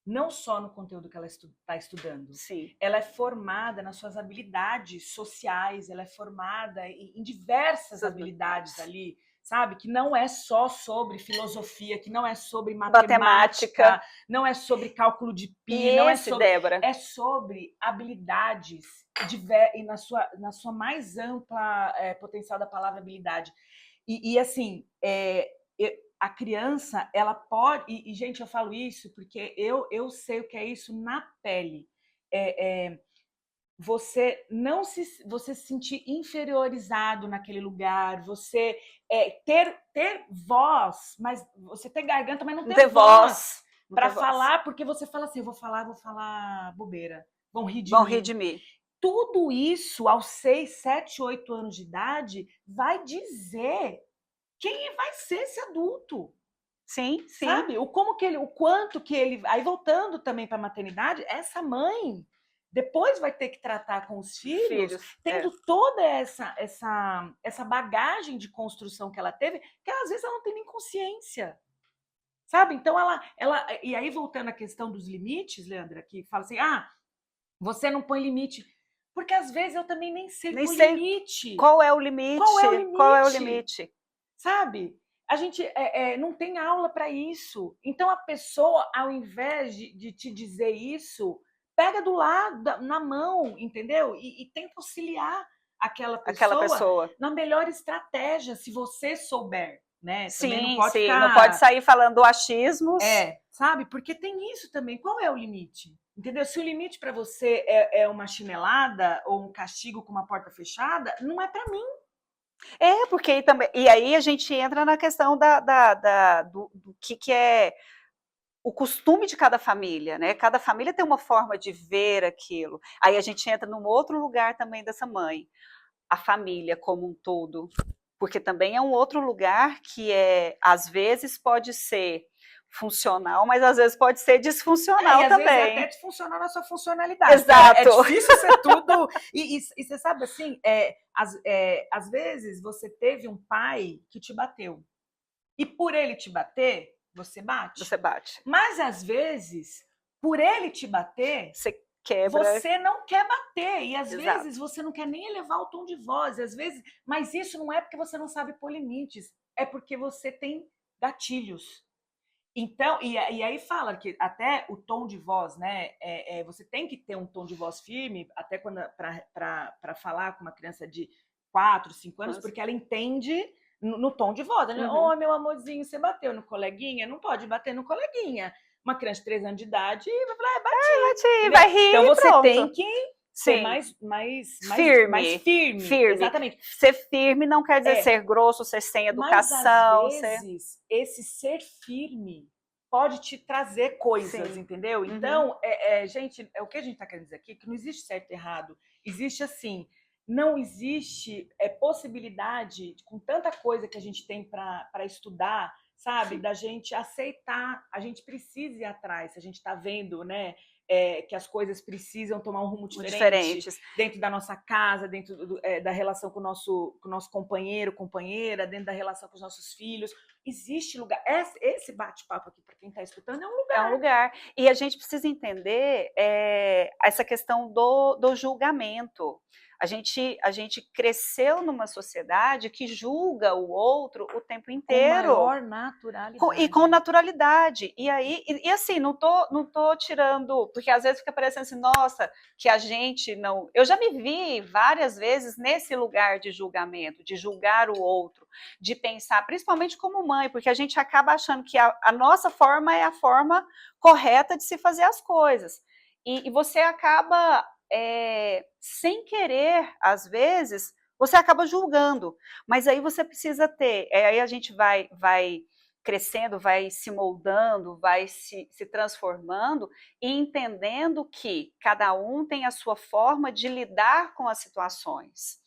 não só no conteúdo que ela está estudando. Sim. Ela é formada nas suas habilidades sociais, ela é formada em diversas habilidades ali, sabe? Que não é só sobre filosofia, que não é sobre matemática, não é sobre cálculo de pi, não é sobre... Débora? É sobre habilidades e na sua mais ampla potencial da palavra habilidade. E assim, a criança, ela pode... E, gente, eu falo isso porque eu sei o que é isso na pele. Você não você se sentir inferiorizado naquele lugar, você ter voz, mas você ter garganta, mas não ter voz para falar, porque você fala assim, eu vou falar bobeira, vão rir de mim. Tudo isso, aos 6, 7, 8 anos de idade, vai dizer quem vai ser esse adulto. Sim, sim. Sabe? O quanto que ele... Aí, voltando também para a maternidade, essa mãe depois vai ter que tratar com os filhos tendo toda essa bagagem de construção que ela teve, que às vezes ela não tem nem consciência. Sabe? Então, e aí, voltando à questão dos limites, Leandra, que fala assim, você não põe limite. Porque às vezes eu também nem sei o limite. Qual é o limite? Qual é o limite? Sabe? A gente não tem aula para isso. Então, a pessoa, ao invés de te dizer isso, pega do lado, na mão, entendeu? E tenta auxiliar aquela pessoa na melhor estratégia, se você souber. Né? Sim, não pode sair falando achismos. Sabe? Porque tem isso também. Qual é o limite? Entendeu? Se o limite para você é uma chinelada ou um castigo com uma porta fechada, não é para mim. Porque também... E aí a gente entra na questão do que é o costume de cada família, né? Cada família tem uma forma de ver aquilo. Aí a gente entra num outro lugar também dessa mãe. A família como um todo. Porque também é um outro lugar que às vezes pode ser funcional, mas às vezes pode ser disfuncional também. Às vezes é até disfuncional na sua funcionalidade. Exato. É difícil ser tudo... E você sabe, assim, às vezes você teve um pai que te bateu. E por ele te bater, você bate. Você bate. Mas, às vezes, por ele te bater... Você quebra. Você não quer bater. E, às vezes, você não quer nem elevar o tom de voz. Às vezes, mas isso não é porque você não sabe pôr limites. É porque você tem gatilhos. Então, e aí fala que até o tom de voz, né? Você tem que ter um tom de voz firme, até para falar com uma criança de 4, 5 anos, porque ela entende no tom de voz. Ela, meu amorzinho, você bateu no coleguinha? Não pode bater no coleguinha. Uma criança de 3 anos de idade vai falar, bati, vai rir. Então você pronto. tem que ser mais firme. Exatamente. Ser firme não quer dizer ser grosso, ser sem educação. Mas, às vezes, esse ser firme pode te trazer coisas, entendeu? Então, gente, o que a gente está querendo dizer aqui, que não existe certo e errado. Existe assim, não existe possibilidade, com tanta coisa que a gente tem para estudar, sabe? Da gente aceitar, a gente precisa ir atrás, se a gente está vendo, né? Que as coisas precisam tomar um rumo diferente dentro da nossa casa, dentro da relação com o nosso companheiro, companheira, dentro da relação com os nossos filhos. Existe lugar. Esse bate-papo aqui, para quem está escutando, é um lugar. É um lugar. E a gente precisa entender essa questão do julgamento. A gente cresceu numa sociedade que julga o outro o tempo inteiro. Com maior naturalidade. E com naturalidade. E aí, assim, não tô tirando, porque às vezes fica parecendo assim, nossa, que a gente não... Eu já me vi várias vezes nesse lugar de julgamento, de julgar o outro, de pensar, principalmente como mãe, porque a gente acaba achando que a nossa forma é a forma correta de se fazer as coisas. E você acaba... sem querer, às vezes, você acaba julgando, mas aí você precisa ter, aí a gente vai crescendo, vai se moldando, vai se transformando e entendendo que cada um tem a sua forma de lidar com as situações.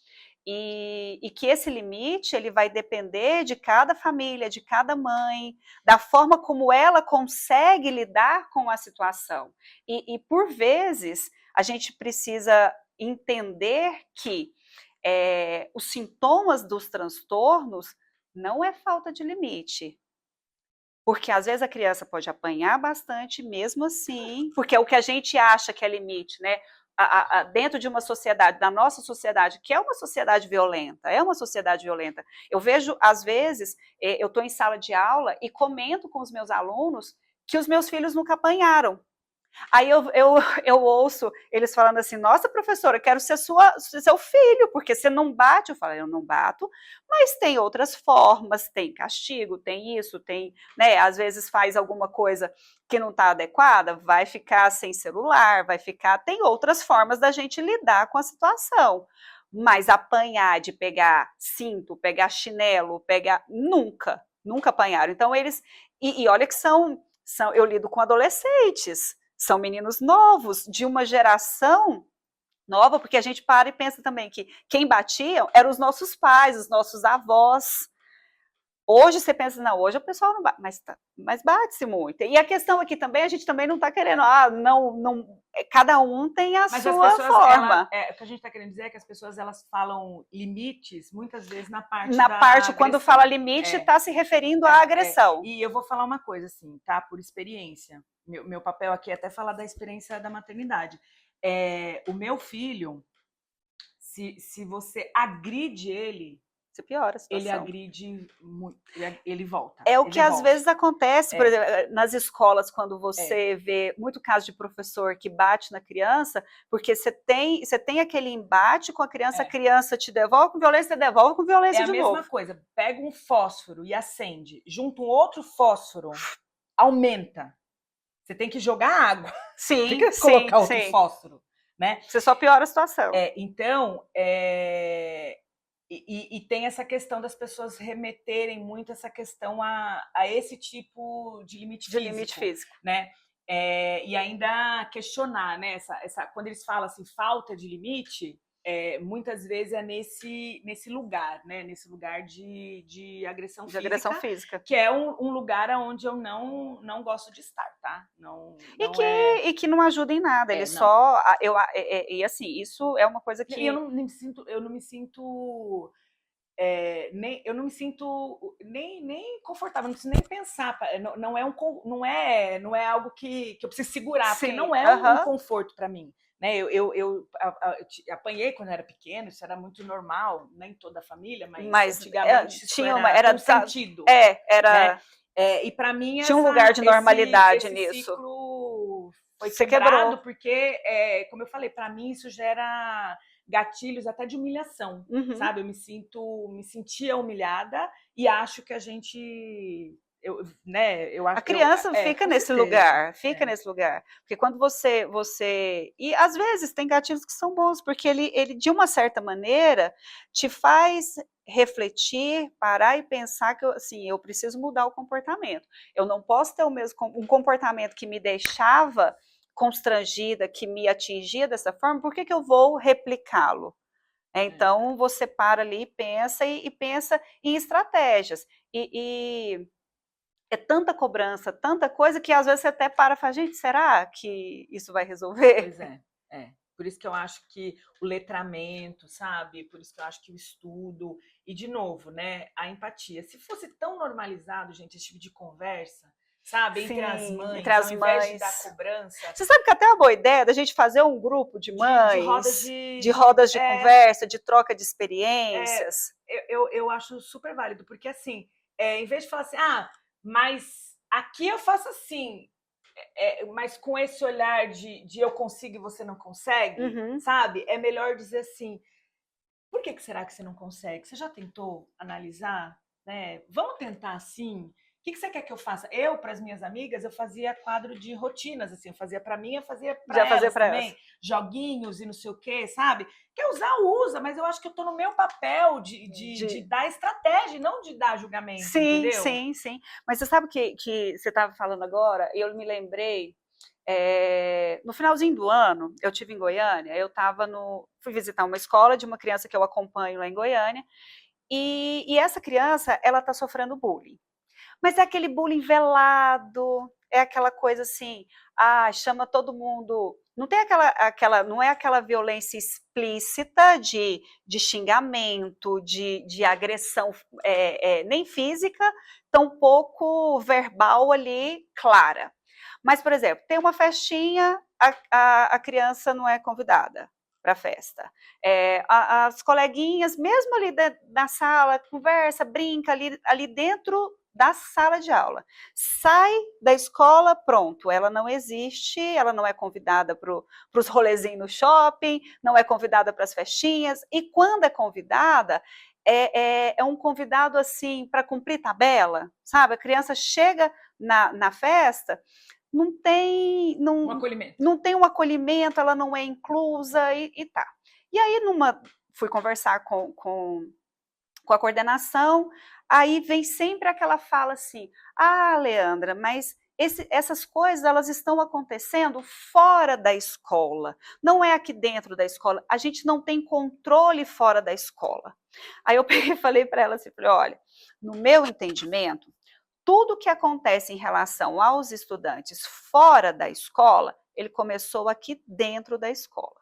E que esse limite ele vai depender de cada família, de cada mãe, da forma como ela consegue lidar com a situação. E por vezes, a gente precisa entender que os sintomas dos transtornos não é falta de limite. Porque às vezes a criança pode apanhar bastante mesmo assim, porque é o que a gente acha que é limite, né? Dentro de uma sociedade, da nossa sociedade, que é uma sociedade violenta, Eu vejo, às vezes, eu estou em sala de aula e comento com os meus alunos que os meus filhos nunca apanharam. Aí eu ouço eles falando assim, nossa, professora, eu quero ser seu filho, porque você não bate. Eu falo, eu não bato, mas tem outras formas, tem castigo, tem isso, tem, né, às vezes faz alguma coisa que não está adequada, vai ficar sem celular, tem outras formas da gente lidar com a situação. Mas apanhar de pegar cinto, pegar chinelo, nunca apanharam. Então eles, e olha que eu lido com adolescentes, são meninos novos, de uma geração nova, porque a gente para e pensa também que quem batiam eram os nossos pais, os nossos avós. Hoje você pensa, não, hoje o pessoal não bate, mas bate-se muito. E a questão aqui também, a gente também não está querendo, cada um tem a sua forma. O que a gente está querendo dizer é que as pessoas, elas falam limites, muitas vezes na parte quando fala limite, está se referindo à agressão. E eu vou falar uma coisa assim, tá? Por experiência. Meu papel aqui é até falar da experiência da maternidade. O meu filho, se você agride ele, você piora a situação. Ele agride muito, ele volta. É o que às vezes acontece, por exemplo, nas escolas, quando você vê muito caso de professor que bate na criança, porque você tem aquele embate com a criança te devolve com violência, você devolve com violência de novo. É a mesma coisa, pega um fósforo e acende, junta um outro fósforo, aumenta. Você tem que jogar água. Sim, tem que colocar outro fósforo, né? Você só piora a situação. Então, E tem essa questão das pessoas remeterem muito essa questão a esse tipo de limite físico. Né? E ainda questionar, né? Quando eles falam assim, falta de limite, muitas vezes é nesse lugar, né? Nesse lugar de agressão física. De agressão física. Que é um lugar onde eu não gosto de estar, tá? E que não ajuda em nada, ele só... E assim, isso é uma coisa que... Eu não me sinto nem confortável, não preciso nem pensar, não é algo que eu preciso segurar, porque não é um conforto para mim, né? Eu apanhei quando era pequeno, isso era muito normal, nem toda a família, mas antigamente era consentido. Era... Né? E para mim tinha um lugar de normalidade esse nisso. Ciclo foi quebrado, porque, como eu falei, para mim isso gera gatilhos até de humilhação, sabe? Eu me sentia humilhada e acho que a gente... a criança fica nesse lugar, nesse lugar. Porque quando você... E às vezes tem gatilhos que são bons, porque ele de uma certa maneira, te faz refletir, parar e pensar que assim, eu preciso mudar o comportamento. Eu não posso ter um comportamento que me deixava constrangida, que me atingia dessa forma, por que eu vou replicá-lo? Então, você para ali e pensa em estratégias. E é tanta cobrança, tanta coisa, que às vezes você até para e fala, gente, será que isso vai resolver? Pois é. Por isso que eu acho que o letramento, sabe? Por isso que eu acho que o estudo, e de novo, né, a empatia. Se fosse tão normalizado, gente, esse tipo de conversa, sabe? Entre as mães, ao invés de dar cobrança. Você sabe que até é uma boa ideia da gente fazer um grupo de mães, de rodas de conversa, de troca de experiências. Eu acho super válido, porque assim, em vez de falar assim, mas aqui eu faço assim, mas com esse olhar de eu consigo e você não consegue, sabe? É melhor dizer assim, por que será que você não consegue? Você já tentou analisar? Né? Vamos tentar assim? O que você quer que eu faça? Eu, para as minhas amigas, eu fazia quadro de rotinas, assim, eu fazia para mim, eu fazia para elas também, joguinhos e não sei o quê, sabe? Quer usar, usa, mas eu acho que eu tô no meu papel de dar estratégia, não de dar julgamento, entendeu? Sim. Mas você sabe que você estava falando agora, e eu me lembrei, no finalzinho do ano, eu estive em Goiânia, fui visitar uma escola de uma criança que eu acompanho lá em Goiânia, e essa criança, ela está sofrendo bullying. Mas é aquele bullying velado, é aquela coisa assim, chama todo mundo Não tem não é aquela violência explícita de xingamento, de agressão, nem física, tampouco verbal ali, clara. Mas, por exemplo, tem uma festinha, a criança não é convidada para a festa. As coleguinhas, mesmo ali na sala, conversa, brinca ali dentro da sala de aula. Sai da escola, pronto, ela não existe, ela não é convidada para os rolezinhos no shopping, não é convidada para as festinhas, e quando é convidada, é um convidado assim para cumprir tabela, sabe? A criança chega na festa, não tem um acolhimento, ela não é inclusa e tá. E aí, fui conversar com a coordenação, aí vem sempre aquela fala assim, Leandra, mas essas coisas, elas estão acontecendo fora da escola, não é aqui dentro da escola, a gente não tem controle fora da escola. Aí eu peguei e falei para ela assim, olha, no meu entendimento, tudo que acontece em relação aos estudantes fora da escola, ele começou aqui dentro da escola.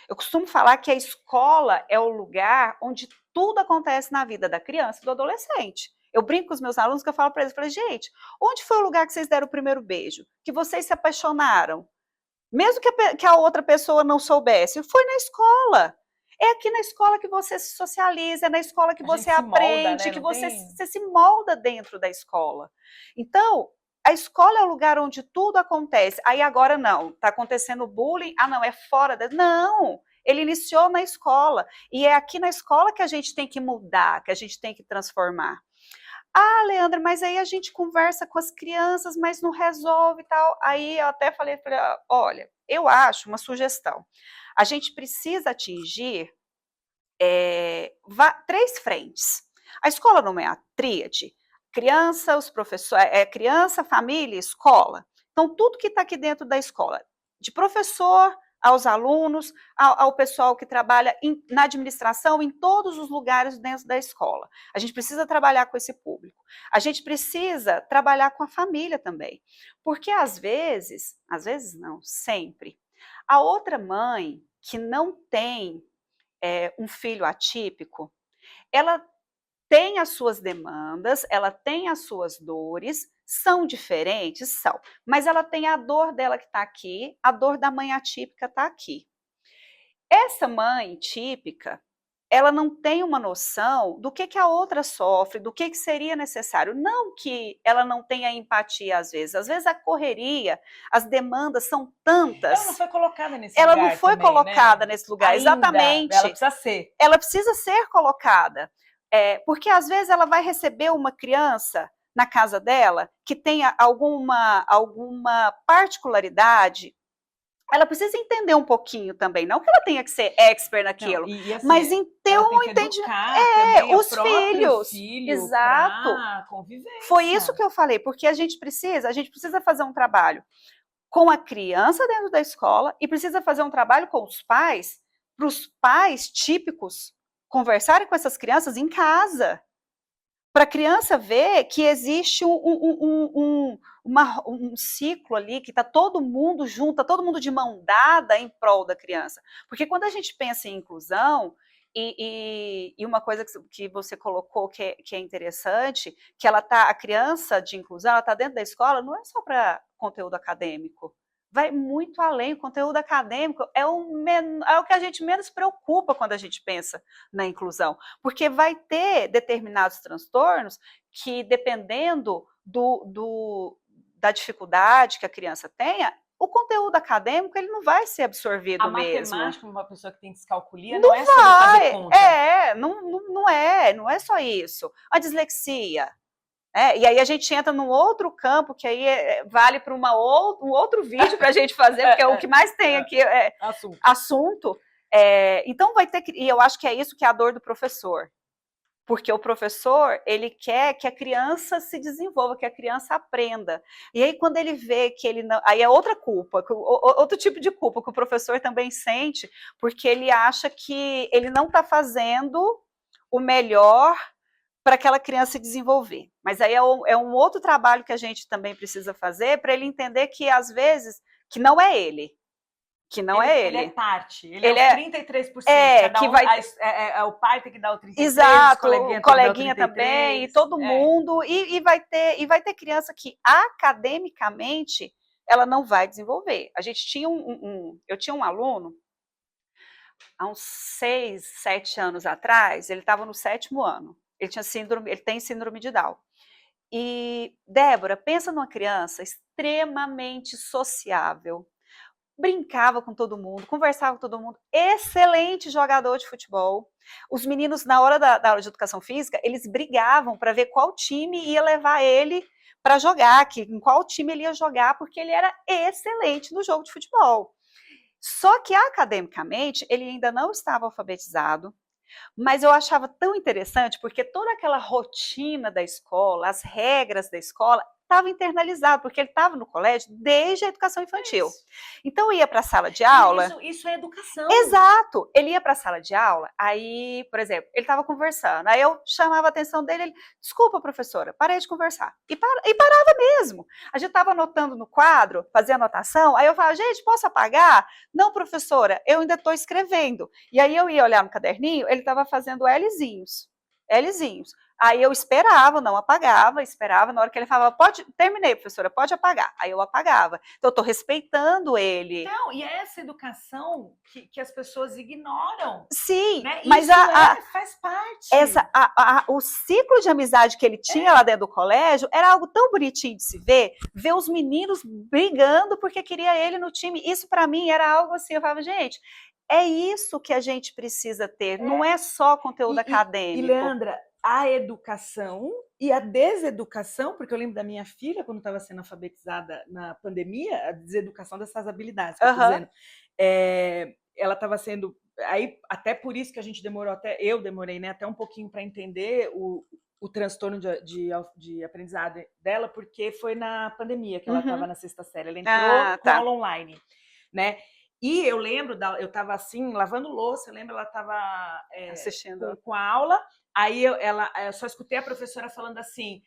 Eu costumo falar que a escola é o lugar onde tudo acontece na vida da criança e do adolescente. Eu brinco com os meus alunos que eu falo para eles, gente, onde foi o lugar que vocês deram o primeiro beijo? Que vocês se apaixonaram? Mesmo que a outra pessoa não soubesse, foi na escola. É aqui na escola que você se socializa, é na escola que você aprende, que você se molda dentro da escola. Então, a escola é o lugar onde tudo acontece. Aí agora não, está acontecendo bullying, não, é fora da... Não, ele iniciou na escola. E é aqui na escola que a gente tem que mudar, que a gente tem que transformar. Leandra, mas aí a gente conversa com as crianças, mas não resolve e tal. Aí eu até falei, olha, eu acho uma sugestão. A gente precisa atingir 3 frentes. A escola não é a tríade? Criança, os professores, criança, família, escola. Então, tudo que está aqui dentro da escola, de professor aos alunos, ao pessoal que trabalha na administração, em todos os lugares dentro da escola. A gente precisa trabalhar com esse público. A gente precisa trabalhar com a família também. Porque às vezes não, sempre, a outra mãe que não tem um filho atípico, ela tem as suas demandas, ela tem as suas dores, são diferentes? São. Mas ela tem a dor dela que está aqui, a dor da mãe atípica está aqui. Essa mãe típica, ela não tem uma noção do que a outra sofre, do que seria necessário. Não que ela não tenha empatia às vezes a correria, as demandas são tantas. Ela não foi colocada nesse lugar. Ela não foi também, colocada né? nesse lugar, ainda, exatamente. Ela precisa ser. Ela precisa ser colocada. Porque às vezes ela vai receber uma criança na casa dela que tenha alguma particularidade. Ela precisa entender um pouquinho também, não que ela tenha que ser expert naquilo, não, assim, mas em ter um entendimento. Os filhos. Exato. Foi isso que eu falei, porque a gente precisa fazer um trabalho com a criança dentro da escola e precisa fazer um trabalho com os pais, para os pais típicos conversarem com essas crianças em casa, para a criança ver que existe um ciclo ali, que está todo mundo junto, está todo mundo de mão dada em prol da criança. Porque quando a gente pensa em inclusão, e uma coisa que você colocou que é interessante, que a criança de inclusão, ela está dentro da escola, não é só para conteúdo acadêmico, vai muito além. O conteúdo acadêmico é o que a gente menos preocupa quando a gente pensa na inclusão, porque vai ter determinados transtornos que, dependendo da dificuldade que a criança tenha, o conteúdo acadêmico ele não vai ser absorvido mesmo. A matemática, uma pessoa que tem descalculia, não é sobre fazer conta. Não é só isso. A dislexia. E aí a gente entra num outro campo que aí vale para um outro vídeo para a gente fazer, porque o que mais tem aqui é assunto. Então vai ter que, e eu acho que é isso que é a dor do professor, porque o professor ele quer que a criança se desenvolva, que a criança aprenda. E aí quando ele vê que ele não, aí é outra culpa, outro tipo de culpa que o professor também sente, porque ele acha que ele não está fazendo o melhor para aquela criança se desenvolver. Mas aí é um outro trabalho que a gente também precisa fazer para ele entender que, às vezes, que não é ele. que não é ele. Ele é parte, ele Ele é é, 33%. que vai... o pai tem que dar o 33%, Exato, o coleguinha tem que dar o 33%, também, e todo mundo, e vai ter criança que academicamente ela não vai desenvolver. A gente tinha eu tinha um aluno, há uns 6, 7 anos atrás, ele estava no 7º ano, ele tem síndrome de Down. E, Débora, pensa numa criança extremamente sociável, brincava com todo mundo, conversava com todo mundo, excelente jogador de futebol. Os meninos, na hora da aula de educação física, eles brigavam para ver qual time ia levar ele para jogar, em qual time ele ia jogar, porque ele era excelente no jogo de futebol. Só que, academicamente, ele ainda não estava alfabetizado, mas eu achava tão interessante, porque toda aquela rotina da escola, as regras da escola, estava internalizado, porque ele estava no colégio desde a educação infantil. Então, ia para a sala de aula... Isso é educação. Exato! Ele ia para a sala de aula, aí, por exemplo, ele estava conversando, aí eu chamava a atenção dele, ele, desculpa, professora, parei de conversar. E parava mesmo. A gente estava anotando no quadro, fazia anotação, aí eu falava, gente, posso apagar? Não, professora, eu ainda estou escrevendo. E aí eu ia olhar no caderninho, ele estava fazendo Lzinhos. Aí eu esperava, não apagava, esperava, na hora que ele falava, terminei, professora, pode apagar. Aí eu apagava. Então, eu estou respeitando ele. Não, e é essa educação que as pessoas ignoram. Sim, né? mas faz parte. O ciclo de amizade que ele tinha lá dentro do colégio era algo tão bonitinho de se ver os meninos brigando porque queria ele no time. Isso, para mim, era algo assim, eu falava, gente, é isso que a gente precisa ter, não é só conteúdo acadêmico. E, Leandra, a educação e a deseducação, porque eu lembro da minha filha, quando estava sendo alfabetizada na pandemia, a deseducação dessas habilidades, que eu tô dizendo, ela estava sendo... Aí, até por isso que a gente demorou, eu demorei, né, até um pouquinho para entender o transtorno de aprendizado dela, porque foi na pandemia que ela estava na 6ª série, ela entrou com aula online, né? E eu lembro, eu estava assim, lavando louça, eu lembro, ela estava assistindo com a aula, aí eu só escutei a professora falando assim,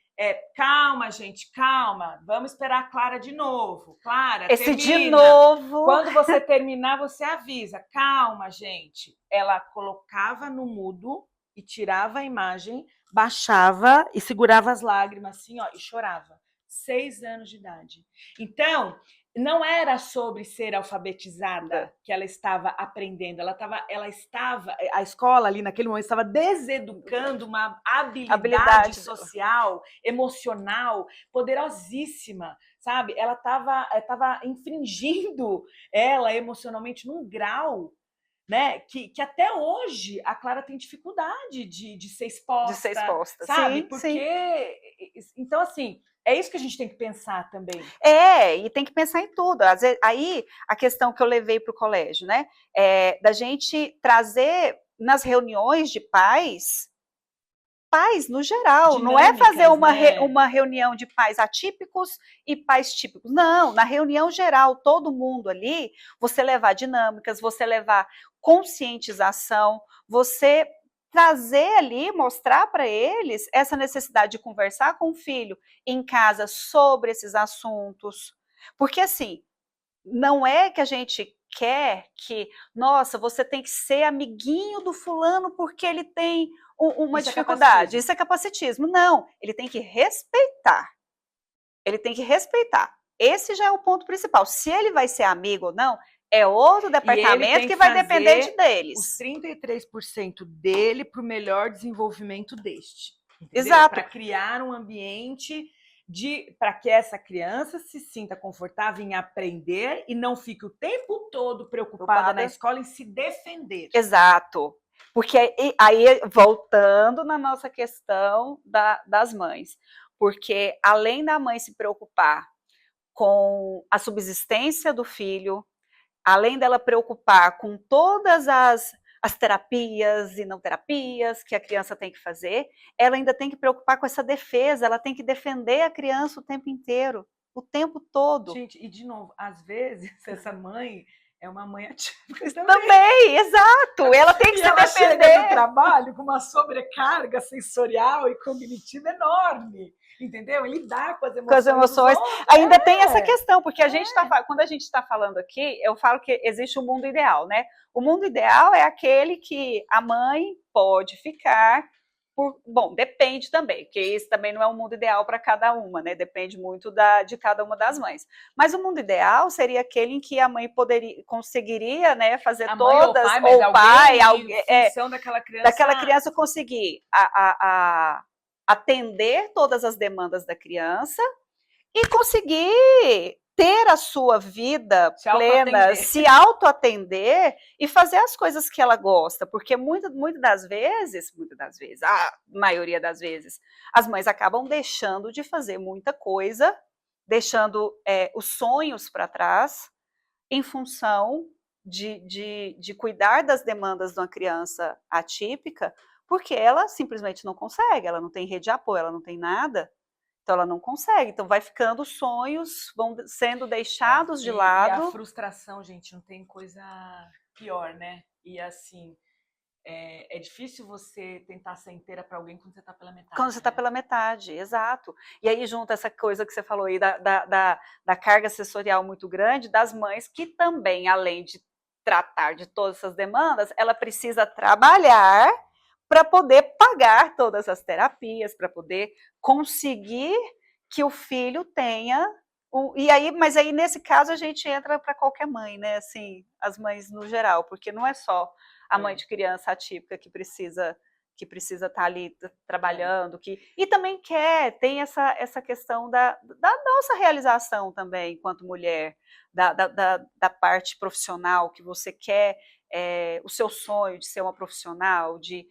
calma, gente, calma, vamos esperar a Clara de novo. Clara, esse termina. De novo. Quando você terminar, você avisa. Calma, gente. Ela colocava no mudo e tirava a imagem, baixava e segurava as lágrimas assim, ó, e chorava. 6 anos de idade. Então, não era sobre ser alfabetizada que ela estava aprendendo, a escola ali naquele momento estava deseducando uma habilidade social, emocional, poderosíssima, sabe? Ela estava infringindo ela emocionalmente num grau, né, que até hoje a Clara tem dificuldade de ser exposta. De ser exposta, sabe? Sim, porque, então assim, é isso que a gente tem que pensar também. E tem que pensar em tudo. Às vezes, aí, a questão que eu levei para o colégio, né, da gente trazer nas reuniões de pais no geral, dinâmicas, não é fazer uma reunião de pais atípicos e pais típicos, não, na reunião geral, todo mundo ali, você levar dinâmicas, você levar conscientização, você trazer ali, mostrar para eles essa necessidade de conversar com o filho em casa sobre esses assuntos, porque assim, não é que a gente quer que, nossa, você tem que ser amiguinho do fulano porque ele tem uma dificuldade, isso é capacitismo. Não, ele tem que respeitar. Esse já é o ponto principal. Se ele vai ser amigo ou não, é outro departamento que vai depender deles. Os 33% dele para o melhor desenvolvimento deste. Entendeu? Exato. Para criar um ambiente para que essa criança se sinta confortável em aprender e não fique o tempo todo preocupada na escola em se defender. Exato. Porque aí, voltando na nossa questão das mães, porque além da mãe se preocupar com a subsistência do filho, além dela preocupar com todas as terapias e não terapias que a criança tem que fazer, ela ainda tem que preocupar com essa defesa, ela tem que defender a criança o tempo inteiro, o tempo todo. Gente, e de novo, às vezes essa mãe é uma mãe atípica também, exato, ela tem que se defender. Chega no trabalho com uma sobrecarga sensorial e cognitiva enorme, entendeu? Lidar com as emoções. Com as emoções. Ainda tem essa questão, porque a gente quando a gente está falando aqui, eu falo que existe o mundo ideal, né? O mundo ideal é aquele que a mãe pode ficar bom, depende também, porque isso também não é um mundo ideal para cada uma, né? Depende muito de cada uma das mães. Mas o mundo ideal seria aquele em que a mãe conseguiria, né, fazer a todas, mãe, ou o pai, alguém, daquela criança conseguir atender todas as demandas da criança e conseguir ter a sua vida plena, se autoatender e fazer as coisas que ela gosta, porque muitas das vezes, a maioria das vezes, as mães acabam deixando de fazer muita coisa, deixando os sonhos para trás, em função de cuidar das demandas de uma criança atípica, porque ela simplesmente não consegue, ela não tem rede de apoio, ela não tem nada. Então ela não consegue, então vai ficando, os sonhos vão sendo deixados de lado. E a frustração, gente, não tem coisa pior, né? E assim, é difícil você tentar ser inteira para alguém quando você está pela metade. Quando você está pela metade, exato. E aí junta essa coisa que você falou aí da carga sensorial muito grande das mães, que também, além de tratar de todas essas demandas, ela precisa trabalhar para poder pagar todas as terapias, para poder conseguir que o filho tenha mas aí nesse caso a gente entra para qualquer mãe, né? Assim, as mães no geral, porque não é só a mãe de criança atípica que precisa estar ali trabalhando, e também tem essa questão da nossa realização também, enquanto mulher, da parte profissional, que você quer, o seu sonho de ser uma profissional, de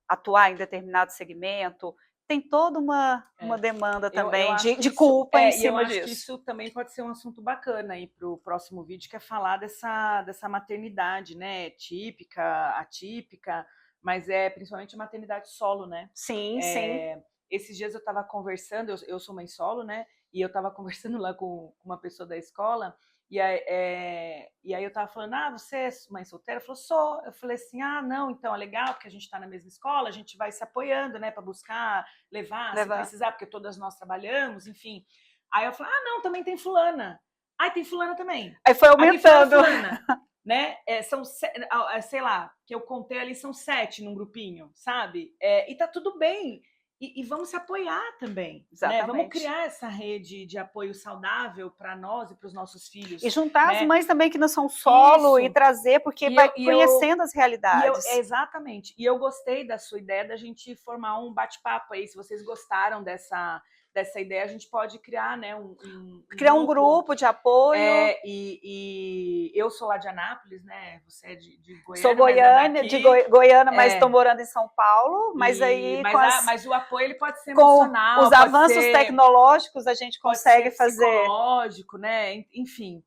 atuar em determinado segmento, tem toda uma demanda também de culpa em cima disso. Eu acho que isso também pode ser um assunto bacana aí para o próximo vídeo, que é falar dessa maternidade, né, típica, atípica, mas principalmente maternidade solo, né? Sim, sim. Esses dias eu estava conversando, eu sou mãe solo, né? E eu estava conversando lá com uma pessoa da escola, e aí eu tava falando, você é mãe solteira? Ela falou, sou. Eu falei assim, não, então é legal, porque a gente tá na mesma escola, a gente vai se apoiando, né, para buscar, levar, se precisar, porque todas nós trabalhamos, enfim. Aí eu falei, não, também tem fulana. Aí tem fulana também. Aí foi aumentando. Aí fulana, né? São, sei lá, que eu contei ali, são 7 num grupinho, sabe? E tá tudo bem. E vamos se apoiar também, né? Vamos criar essa rede de apoio saudável para nós e para os nossos filhos. E juntar, né, as mães também que não são solo. Isso. E trazer, porque vai conhecendo as realidades. Exatamente. E eu gostei da sua ideia da gente formar um bate-papo aí. Se vocês gostaram dessa ideia, a gente pode criar, né, criar um grupo de apoio. E eu sou lá de Anápolis, né? Você é de Goiânia. Sou Goiânia, mas estou morando em São Paulo. Mas mas o apoio ele pode ser emocional. Com os avanços tecnológicos, a gente consegue fazer. Psicológico, né? Enfim.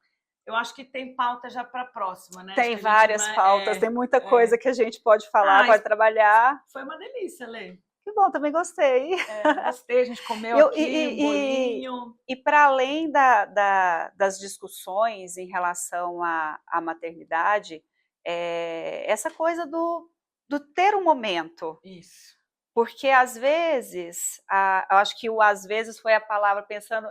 Eu acho que tem pauta já para a próxima, né? Tem várias pautas, tem muita coisa que a gente pode falar, pode trabalhar. Foi uma delícia, Lê. Que bom, também gostei. Gostei, a gente comeu aqui um bolinho. E para além das discussões em relação à maternidade, essa coisa do ter um momento. Isso. Porque, às vezes, eu acho que o às vezes foi a palavra, pensando,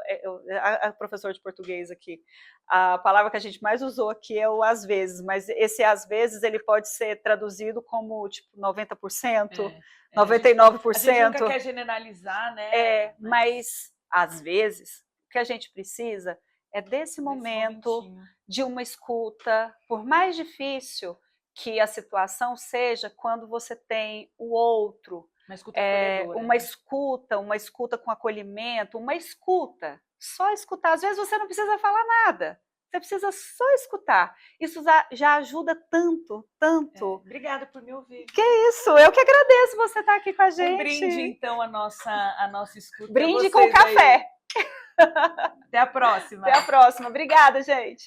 a professora de português aqui, a palavra que a gente mais usou aqui é o às vezes, mas esse às vezes ele pode ser traduzido como tipo 90%, 99%. A gente nunca quer generalizar, né? Mas às vezes o que a gente precisa é desse momento de uma escuta, por mais difícil que a situação seja, quando você tem o outro. Uma escuta acolhedora. Uma escuta com acolhimento, uma escuta, só escutar. Às vezes você não precisa falar nada, você precisa só escutar. Isso já ajuda tanto. Obrigada por me ouvir. Que isso, eu que agradeço você estar aqui com a gente. Um brinde, então, a nossa escuta. Brinde com café. Até a próxima. Até a próxima. Obrigada, gente.